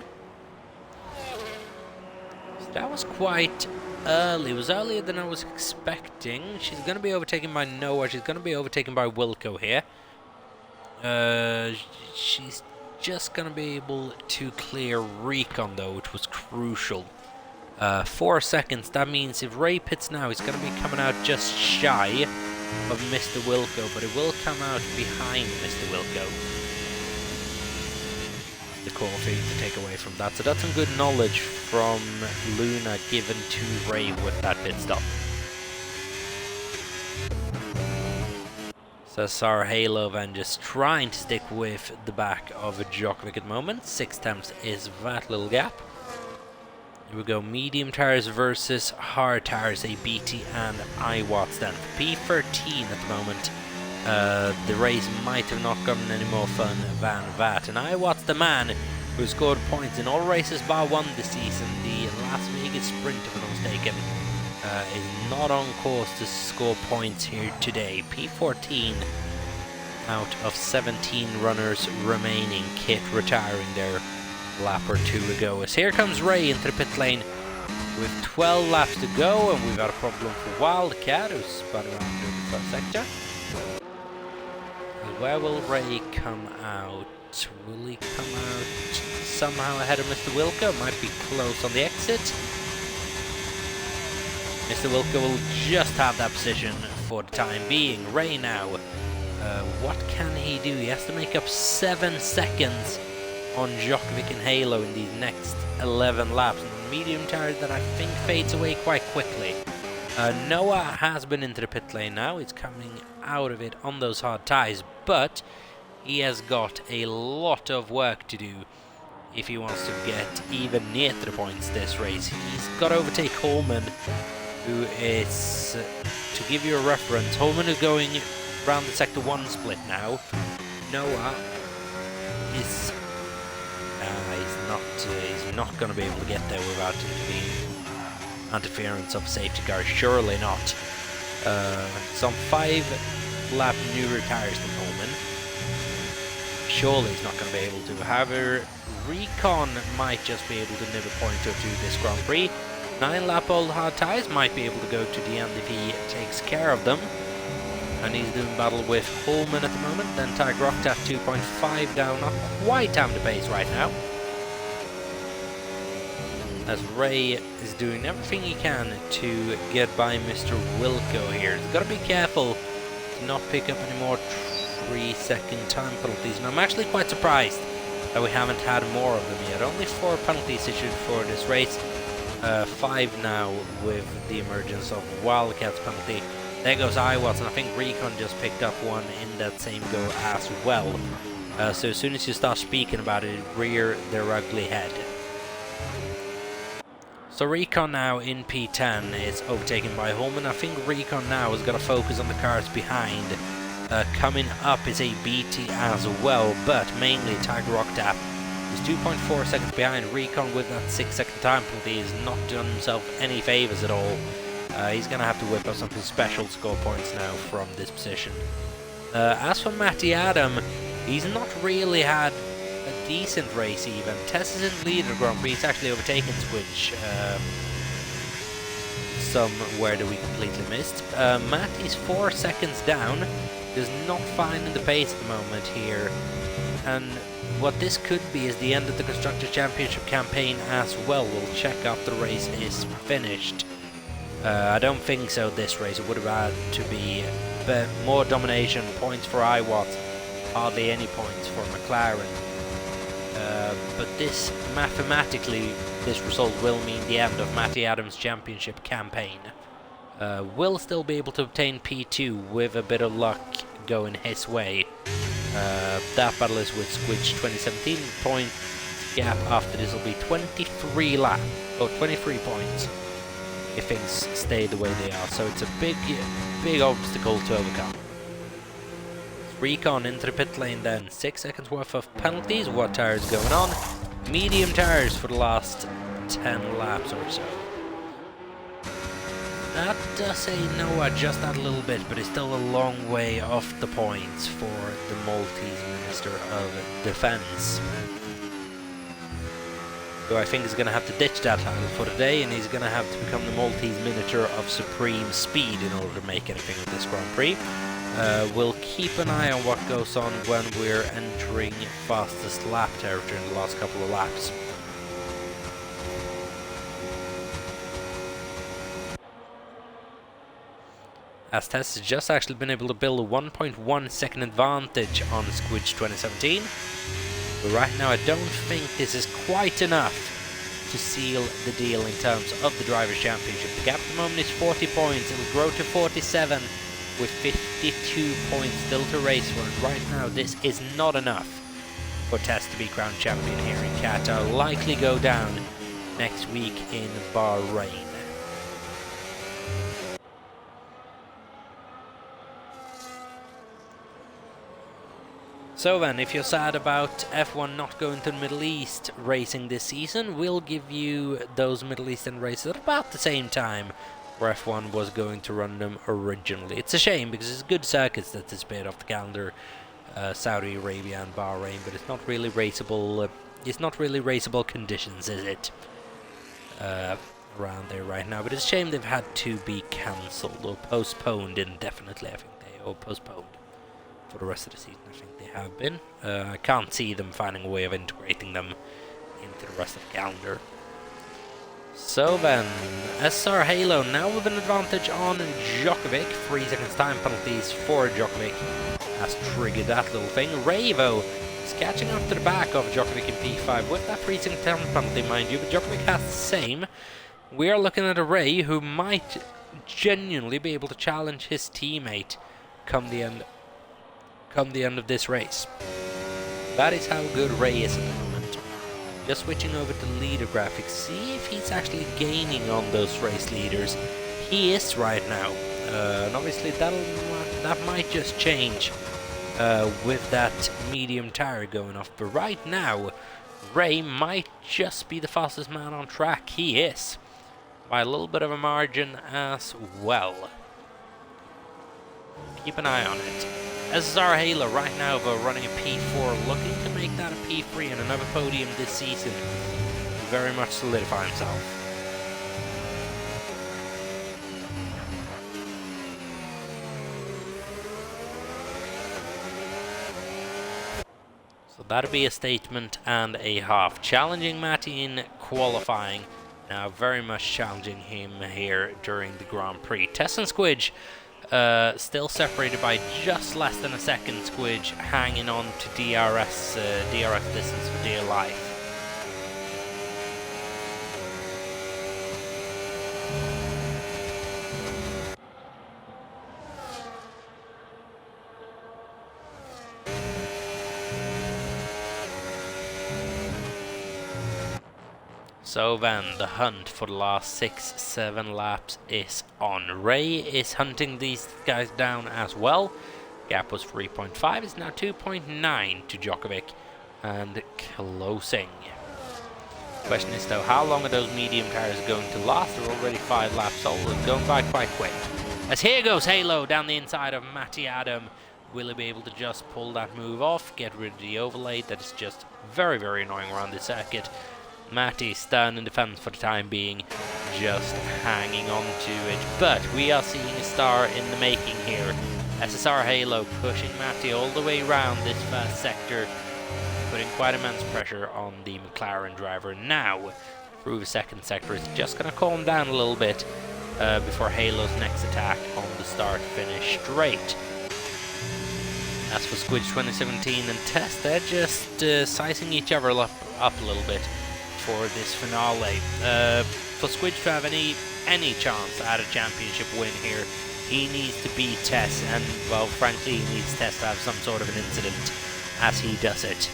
So that was quite early. It was earlier than I was expecting. She's going to be overtaken by Noah. She's going to be overtaken by Wilco here. She's just going to be able to clear Recon though, which was crucial. 4 seconds. That means if Ray pits now, he's going to be coming out just shy of Mr. Wilco, but it will come out behind Mr. Wilco. The call for you to take away from that. So that's some good knowledge from Luna given to Ray with that pit stop. So Sarah Halo then just trying to stick with the back of Djokovic at the moment. 6 attempts is that little gap. Here we go, medium tires versus hard tires, a BT and iWatts then. P13 at the moment. The race might have not gotten any more fun than that. And iWatts, the man who scored points in all races bar one this season, the Las Vegas Sprint if I'm not mistaken, is not on course to score points here today. P14 out of 17 runners remaining. Kit retiring their lap or two ago. As here comes Ray into the pit lane with 12 laps to go, and we've got a problem for Wildcat, who's spun around in the first sector. Where will Ray come out? Will he come out somehow ahead of Mr. Wilco? Might be close on the exit. Mr. Wilco will just have that position for the time being. Ray now, what can he do? He has to make up 7 seconds on Djokovic and Halo in these next 11 laps. And the medium tire that I think fades away quite quickly. Noah has been into the pit lane now. He's coming out of it on those hard tires, but he has got a lot of work to do if he wants to get even near to the points this race. He's got to overtake Holman, who is, to give you a reference, Holman is going around the sector 1 split now. Noah is he's not going to be able to get there without the interference of safety car. Surely not. Some 5 lap newer tires than Holman. Surely he's not going to be able to. However, Recon might just be able to nib a point or two this Grand Prix. 9 lap old hard tires might be able to go to the end if he takes care of them. And he's doing battle with Holman at the moment. Then Tiger Rocked at 2.5 down, not quite down the pace right now. As Ray is doing everything he can to get by Mr. Wilco here. He's got to be careful to not pick up any more 3-second time penalties. And I'm actually quite surprised that we haven't had more of them yet. Only 4 penalties issued for this race. 5 now with the emergence of Wildcat's penalty. There goes iWatts, and I think Recon just picked up one in that same go as well. So as soon as you start speaking about it, rear their ugly head. So Recon now in P10 is overtaken by Holman. I think Recon now has got to focus on the cars behind. Coming up is a BT as well, but mainly Tiger Rock Tap is 2.4 seconds behind. Recon with that 6-second time penalty has not done himself any favours at all. He's going to have to whip up some special score points now from this position. As for Matty Adam, he's not really had a decent race even. Tess is in the lead of the Grand Prix. He's actually overtaken Squidge somewhere that we completely missed. Matty's 4 seconds down. Is not finding the pace at the moment here. And what this could be is the end of the Constructors' Championship campaign as well. We'll check after the race is finished. I don't think so this race. It would have had to be more domination, points for Iwat, hardly any points for McLaren. But this, mathematically, this result will mean the end of Matty Adams' championship campaign. Will still be able to obtain P2 with a bit of luck going his way. That battle is with Squidge 2017 point gap. After this will be 23 points if things stay the way they are. So it's a big obstacle to overcome. Recon into the pit lane then. 6 seconds worth of penalties. What tires going on? Medium tires for the last 10 laps or so. That does say Noah just that little bit, but it's still a long way off the points for the Maltese Minister of Defence. So I think he's going to have to ditch that title for today, and he's going to have to become the Maltese Minister of Supreme Speed in order to make anything of this Grand Prix. We'll keep an eye on what goes on when we're entering fastest lap territory in the last couple of laps. As Tess has just actually been able to build a 1.1 second advantage on Squidge 2017. But right now I don't think this is quite enough to seal the deal in terms of the Drivers' Championship. The gap at the moment is 40 points. It will grow to 47 with 52 points still to race for. And right now this is not enough for Tess to be crowned champion here in Qatar. Likely go down next week in Bahrain. So then, if you're sad about F1 not going to the Middle East racing this season, we'll give you those Middle Eastern races at about the same time where F1 was going to run them originally. It's a shame because it's good circuits that disappeared off the calendar, Saudi Arabia and Bahrain, but it's not really raceable. It's not really raceable conditions, is it? Around there right now, but it's a shame they've had to be cancelled or postponed indefinitely. I think or postponed for the rest of the season. I think they have been. I can't see them finding a way of integrating them into the rest of the calendar. So then, SR Halo now with an advantage on Djokovic. 3 seconds time penalties for Djokovic has triggered that little thing. Ravo is catching up to the back of Djokovic in P5 with that 3 second time penalty, mind you, but Djokovic has the same. We are looking at a Ray who might genuinely be able to challenge his teammate come the end of this race. That is how good Ray is at the moment. Just switching over to leader graphics, see if he's actually gaining on those race leaders. He is right now, and obviously that might just change with that medium tire going off. But right now, Ray might just be the fastest man on track. He is, by a little bit of a margin as well. Keep an eye on it. SR Halo right now though running a P4, looking to make that a P3 and another podium this season. Very much solidify himself. So that'll be a statement and a half. Challenging Matty in qualifying. Now very much challenging him here during the Grand Prix. Tess and Squidge still separated by just less than a second. Squidge hanging on to DRS distance for dear life. So then the hunt for the last 6-7 laps is on. Ray is hunting these guys down as well. Gap was 3.5, it's now 2.9 to Djokovic and closing. Question is though, how long are those medium tires going to last? They're already 5 laps old and going by quite quick. As here goes Halo down the inside of Matty Adam. Will he be able to just pull that move off, get rid of the overlay that is just very, very annoying around this circuit? Matty stern in defense for the time being, just hanging on to it. But we are seeing a star in the making here. SSR Halo pushing Matty all the way around this first sector, putting quite immense pressure on the McLaren driver. Now, through the second sector, it's just going to calm down a little bit before Halo's next attack on the start-finish straight. As for Squidge 2017 and Test, they're just sizing each other up a little bit for this finale. For Squidge to have any chance at a championship win here, he needs to beat Tess, and well, frankly, he needs Tess to have some sort of an incident as he does it.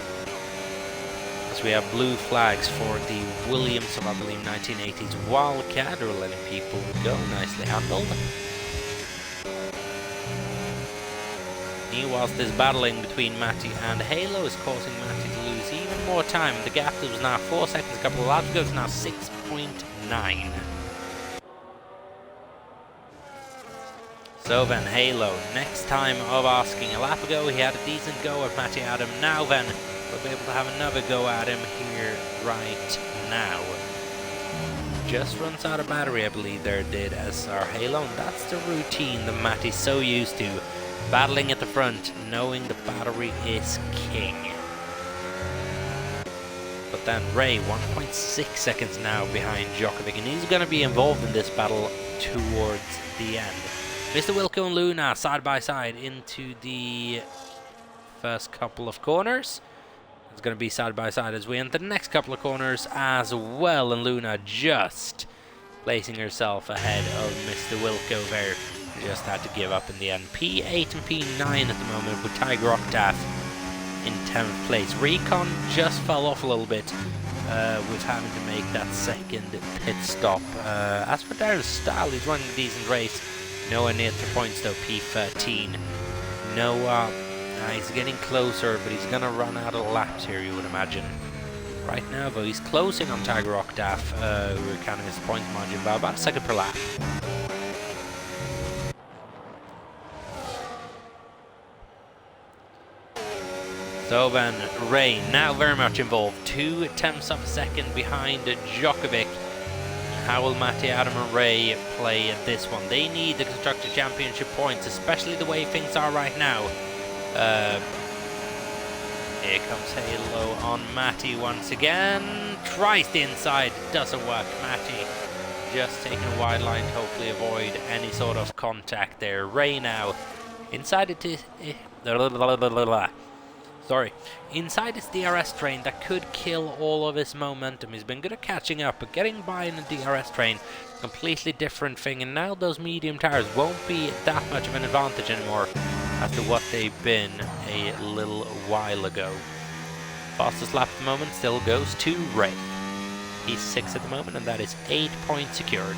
As we have blue flags for the Williams of, I believe, 1980s Wildcat, or letting people go, nicely handled. Whilst this battling between Matty and Halo is causing Matty to lose even more time. The gap that was now 4 seconds a couple of laps ago is now 6.9. So then Halo, next time of asking. A lap ago he had a decent go at Matty Adam. Now then, we'll be able to have another go at him here right now. Just runs out of battery, I believe there did, as our Halo, and that's the routine that Matty's so used to. Battling at the front, knowing the battery is king. But then Ray, 1.6 seconds now behind Djokovic, and he's going to be involved in this battle towards the end. Mr. Wilco and Luna side by side into the first couple of corners. It's going to be side by side as we enter the next couple of corners as well, and Luna just placing herself ahead of Mr. Wilco there. Just had to give up in the end. P8 and P9 at the moment with Tiger Octave in 10th place. Recon just fell off a little bit with having to make that second pit stop. As for Darren Stahl, he's running a decent race. Nowhere near the points though, P13. Noah, he's getting closer, but he's going to run out of laps here, you would imagine. Right now though, he's closing on Tiger Octave, who are kind of his point margin by about a second per lap. So then, Ray now very much involved, 2 tenths of a second behind Djokovic. How will Matty, Adam and Ray play this one? They need the Constructor Championship points, especially the way things are right now. Here comes Halo on Matty once again. Tries the inside, doesn't work. Matty just taking a wide line to hopefully avoid any sort of contact there. Ray now inside it is... Inside his DRS train that could kill all of his momentum. He's been good at catching up, but getting by in a DRS train, completely different thing. And now those medium tires won't be that much of an advantage anymore as to what they've been a little while ago. Fastest lap at the moment still goes to Ray. He's 6th at the moment, and that is 8 points secured.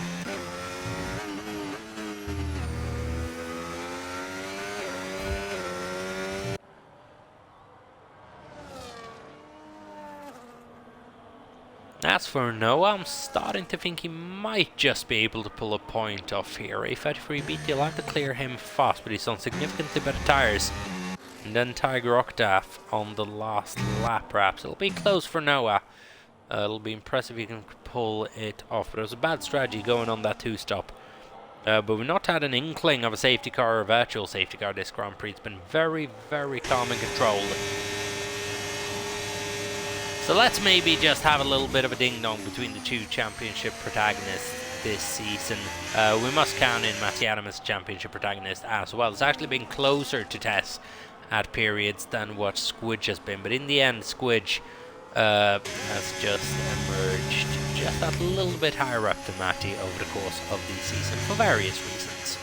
As for Noah, I'm starting to think he might just be able to pull a point off here. A33 BT will have to clear him fast, but he's on significantly better tires. And then Tiger Octave on the last lap, perhaps. It'll be close for Noah. It'll be impressive if he can pull it off. But it was a bad strategy going on that 2-stop. But we've not had an inkling of a safety car or a virtual safety car this Grand Prix. It's been very, very calm and controlled. So let's maybe just have a little bit of a ding-dong between the 2 championship protagonists this season. We must count in Matty Adam as championship protagonist as well. It's actually been closer to Tess at periods than what Squidge has been. But in the end, Squidge has just emerged just that little bit higher up than Matty over the course of the season for various reasons.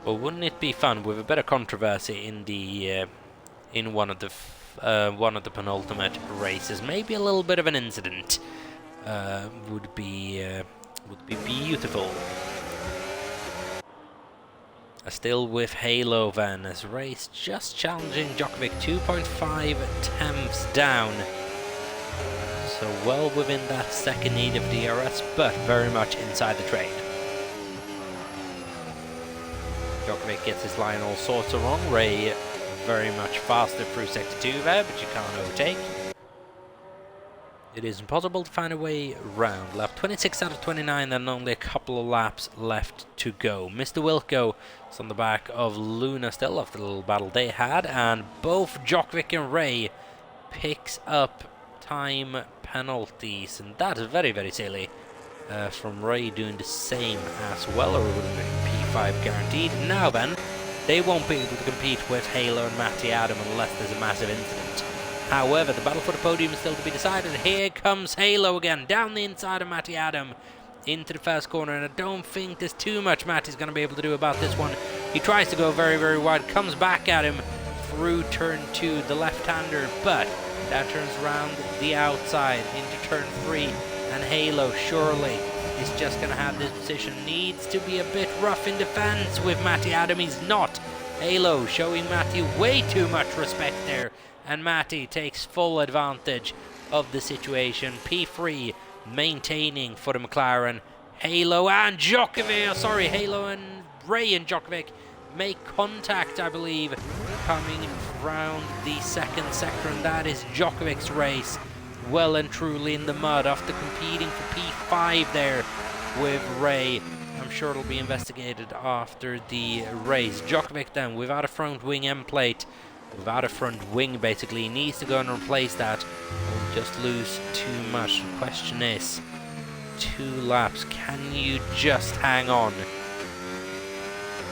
Well, wouldn't it be fun with a bit of controversy in the in one of the one of the penultimate races. Maybe a little bit of an incident would be beautiful. Still with Halo then, as race just challenging Djokovic, 2.5 tenths down. So well within that second need of DRS, but very much inside the trade. Djokovic gets his line all sorts of wrong. Ray very much faster through sector 2 there, but you can't overtake. It is impossible to find a way round. Lap 26 out of 29, and only a couple of laps left to go. Mr. Wilco is on the back of Luna still after the little battle they had, and both Djokovic and Ray picks up time penalties, and that is very, very silly. From Ray doing the same as well, or would have been P5 guaranteed. Now then, they won't be able to compete with Halo and Matty Adam unless there's a massive incident. However, the battle for the podium is still to be decided. Here comes Halo again, down the inside of Matty Adam, into the first corner, and I don't think there's too much Matty's going to be able to do about this one. He tries to go very, very wide, comes back at him through turn 2, the left-hander, but that turns around the outside into turn 3, and Halo surely is just going to have this position. Needs to be a bit rough in defense with Matty Adam. He's not. Halo showing Matty way too much respect there, and Matty takes full advantage of the situation. P3 maintaining for the McLaren. Halo and Djokovic, sorry, Halo and Ray and Djokovic make contact, I believe, coming round the second sector, and that is Djokovic's race. Well and truly in the mud after competing for P5 there with Ray. I'm sure it'll be investigated after the race. Djokovic then, without a front wing end plate, without a front wing basically, he needs to go and replace that. He'll just lose too much. The question is, 2 laps, can you just hang on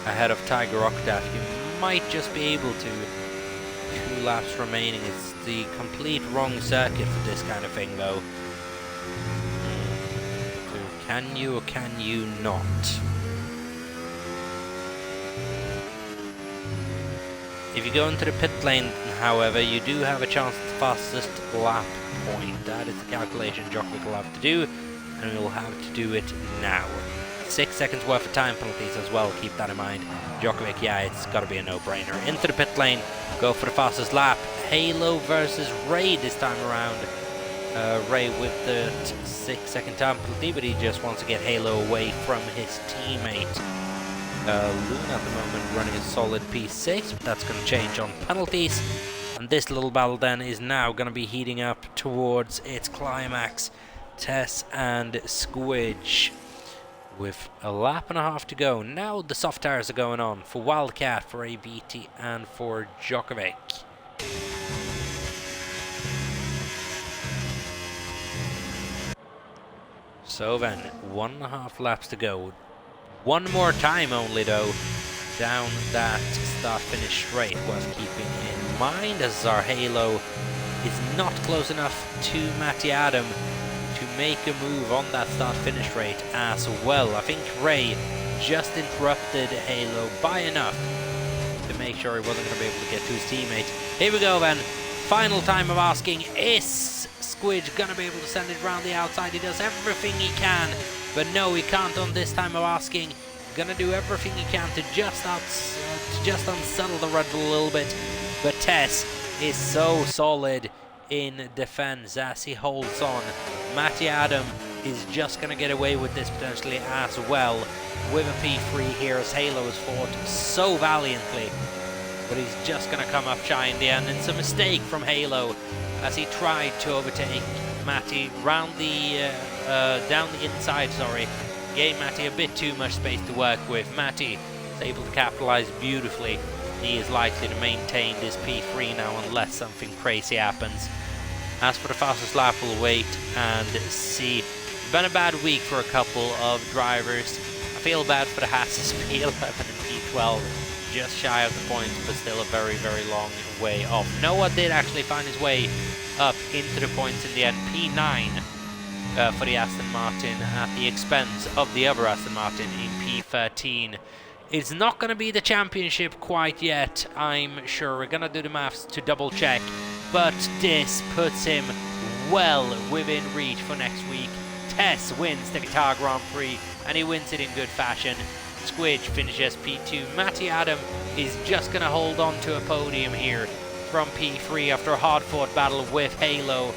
ahead of Tiger Octaf? You might just be able to. 2 laps remaining. It's the complete wrong circuit for this kind of thing though. So can you or can you not? If you go into the pit lane, however, you do have a chance at the fastest lap point. That is the calculation Djokovic will have to do, and he'll have to do it now. 6 seconds worth of time penalties as well, keep that in mind. Djokovic, yeah, it's got to be a no-brainer. Into the pit lane, go for the fastest lap. Halo versus Ray this time around. Ray with the 6-second time penalty, but he just wants to get Halo away from his teammate. Luna at the moment running a solid P6, but that's going to change on penalties. And this little battle then is now going to be heating up towards its climax. Tess and Squidge with a lap and a half to go. Now the soft tires are going on for Wildcat, for ABT, and for Djokovic. So then, 1.5 laps to go. One more time only though, down that start-finish straight, worth keeping in mind, as our Halo is not close enough to Matty Adam to make a move on that start-finish rate as well. I think Ray just interrupted Halo by enough to make sure he wasn't going to be able to get to his teammate. Here we go then, final time of asking, is Squidge going to be able to send it around the outside? He does everything he can, but no, he can't on this time of asking. Gonna do everything he can to just unsettle the Red Bull a little bit, but Tess is so solid in defense as he holds on. Matty Adam is just gonna get away with this potentially as well with a P3 here, as Halo has fought so valiantly, but he's just gonna come up shy in the end. It's a mistake from Halo as he tried to overtake Matty round the down the inside, sorry. Gave Matty a bit too much space to work with. Matty is able to capitalize beautifully. He is likely to maintain this P3 now unless something crazy happens. As for the fastest lap, we'll wait and see. It's been a bad week for a couple of drivers. I feel bad for the Hasses, P11 and P12. Just shy of the points, but still a very, very long way off. Noah did actually find his way up into the points in the end. P9 for the Aston Martin at the expense of the other Aston Martin in P13. It's not going to be the championship quite yet, I'm sure. We're going to do the maths to double check, but this puts him well within reach for next week. Tess wins the Qatar Grand Prix, and he wins it in good fashion. Squidge finishes P2. Matty Adam is just going to hold on to a podium here from P3 after a hard-fought battle with Halo,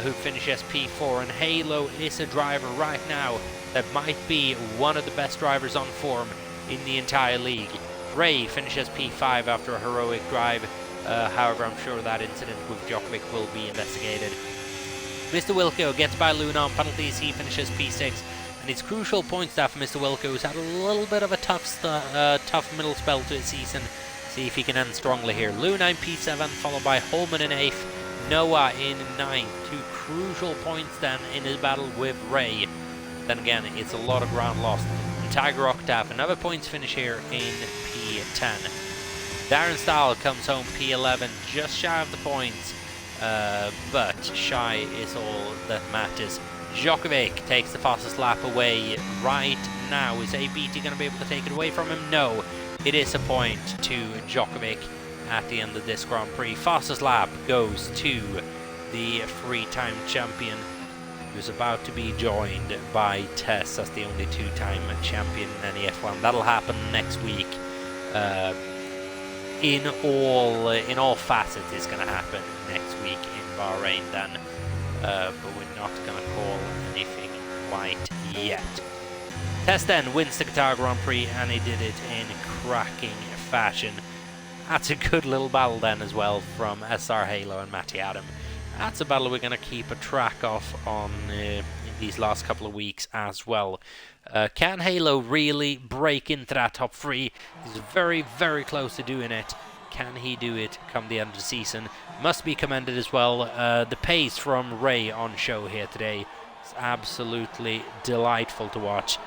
who finishes P4. And Halo is a driver right now that might be one of the best drivers on form in the entire league. Ray finishes P5 after a heroic drive. However, I'm sure that incident with Djokovic will be investigated. Mr. Wilco gets by Luna on penalties. He finishes P6. And it's crucial points there for Mr. Wilco, who's had a little bit of a tough middle spell to his season. See if he can end strongly here. Luna in P7, followed by Holman in 8th. Noah in 9th. 2 crucial points then in his battle with Ray. Then again, it's a lot of ground lost. And Tiger Octave, another points finish here in P10. Darren Stahl comes home P11, just shy of the points. But shy is all that matters. Djokovic takes the fastest lap away right now. Is ABT going to be able to take it away from him? No. It is a point to Djokovic at the end of this Grand Prix. Fastest lap goes to the 3-time champion, who's about to be joined by Tess as the only 2-time champion in NEF1. That'll happen next week. In all facets, it's going to happen next week in Bahrain then. But we're not going to call anything quite yet. Tess then wins the Qatar Grand Prix, and he did it in cracking fashion. That's a good little battle then as well from SR Halo and Matty Adam. That's a battle we're going to keep a track of on in these last couple of weeks as well. Can Halo really break into that top 3? He's very, very close to doing it. Can he do it come the end of the season? Must be commended as well. The pace from Ray on show here today is absolutely delightful to watch.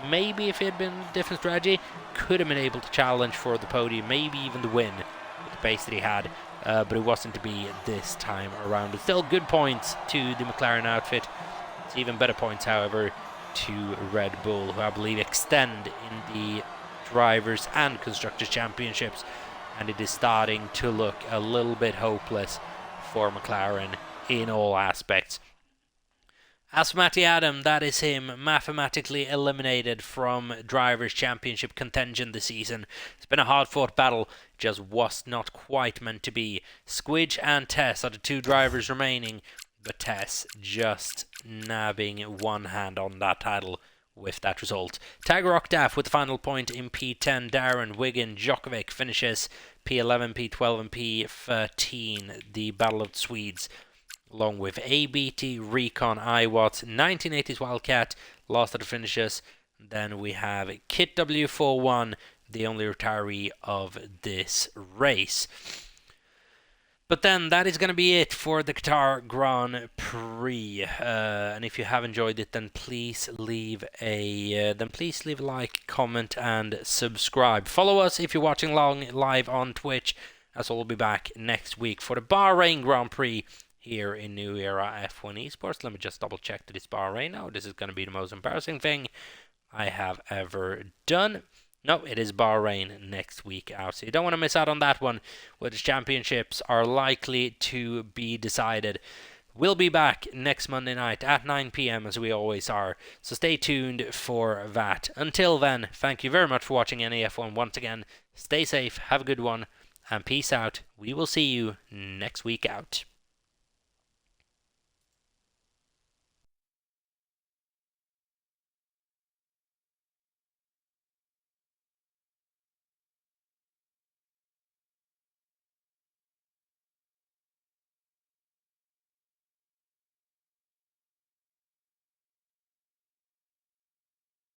Maybe if it had been a different strategy, could have been able to challenge for the podium, maybe even the win with the pace that he had. But it wasn't to be this time around. But still good points to the McLaren outfit. It's even better points, however, to Red Bull, who I believe extend in the Drivers' and Constructors' Championships. And it is starting to look a little bit hopeless for McLaren in all aspects. As for Matty Adam, that is him mathematically eliminated from Drivers' Championship contention this season. It's been a hard-fought battle, just was not quite meant to be. Squidge and Tess are the 2 drivers remaining, but Tess just nabbing one hand on that title with that result. Tiger Octave with the final point in P10. Darren, Wigan, Djokovic finishes P11, P12 and P13. The Battle of the Swedes. Along with ABT, Recon, iWatts, 1980s Wildcat, lost at the finishes. Then we have Kit W41, the only retiree of this race. But then that is going to be it for the Qatar Grand Prix. And if you have enjoyed it, then please leave a like, comment, and subscribe. Follow us if you're watching live on Twitch, as we'll be back next week for the Bahrain Grand Prix here in New Era F1 Esports. Let me just double check that it's Bahrain now. This is going to be the most embarrassing thing I have ever done. No, it is Bahrain next week out. So you don't want to miss out on that one, where the championships are likely to be decided. We'll be back next Monday night at 9 p.m. as we always are. So stay tuned for that. Until then, thank you very much for watching NEF1 once again. Stay safe, have a good one, and peace out. We will see you next week out.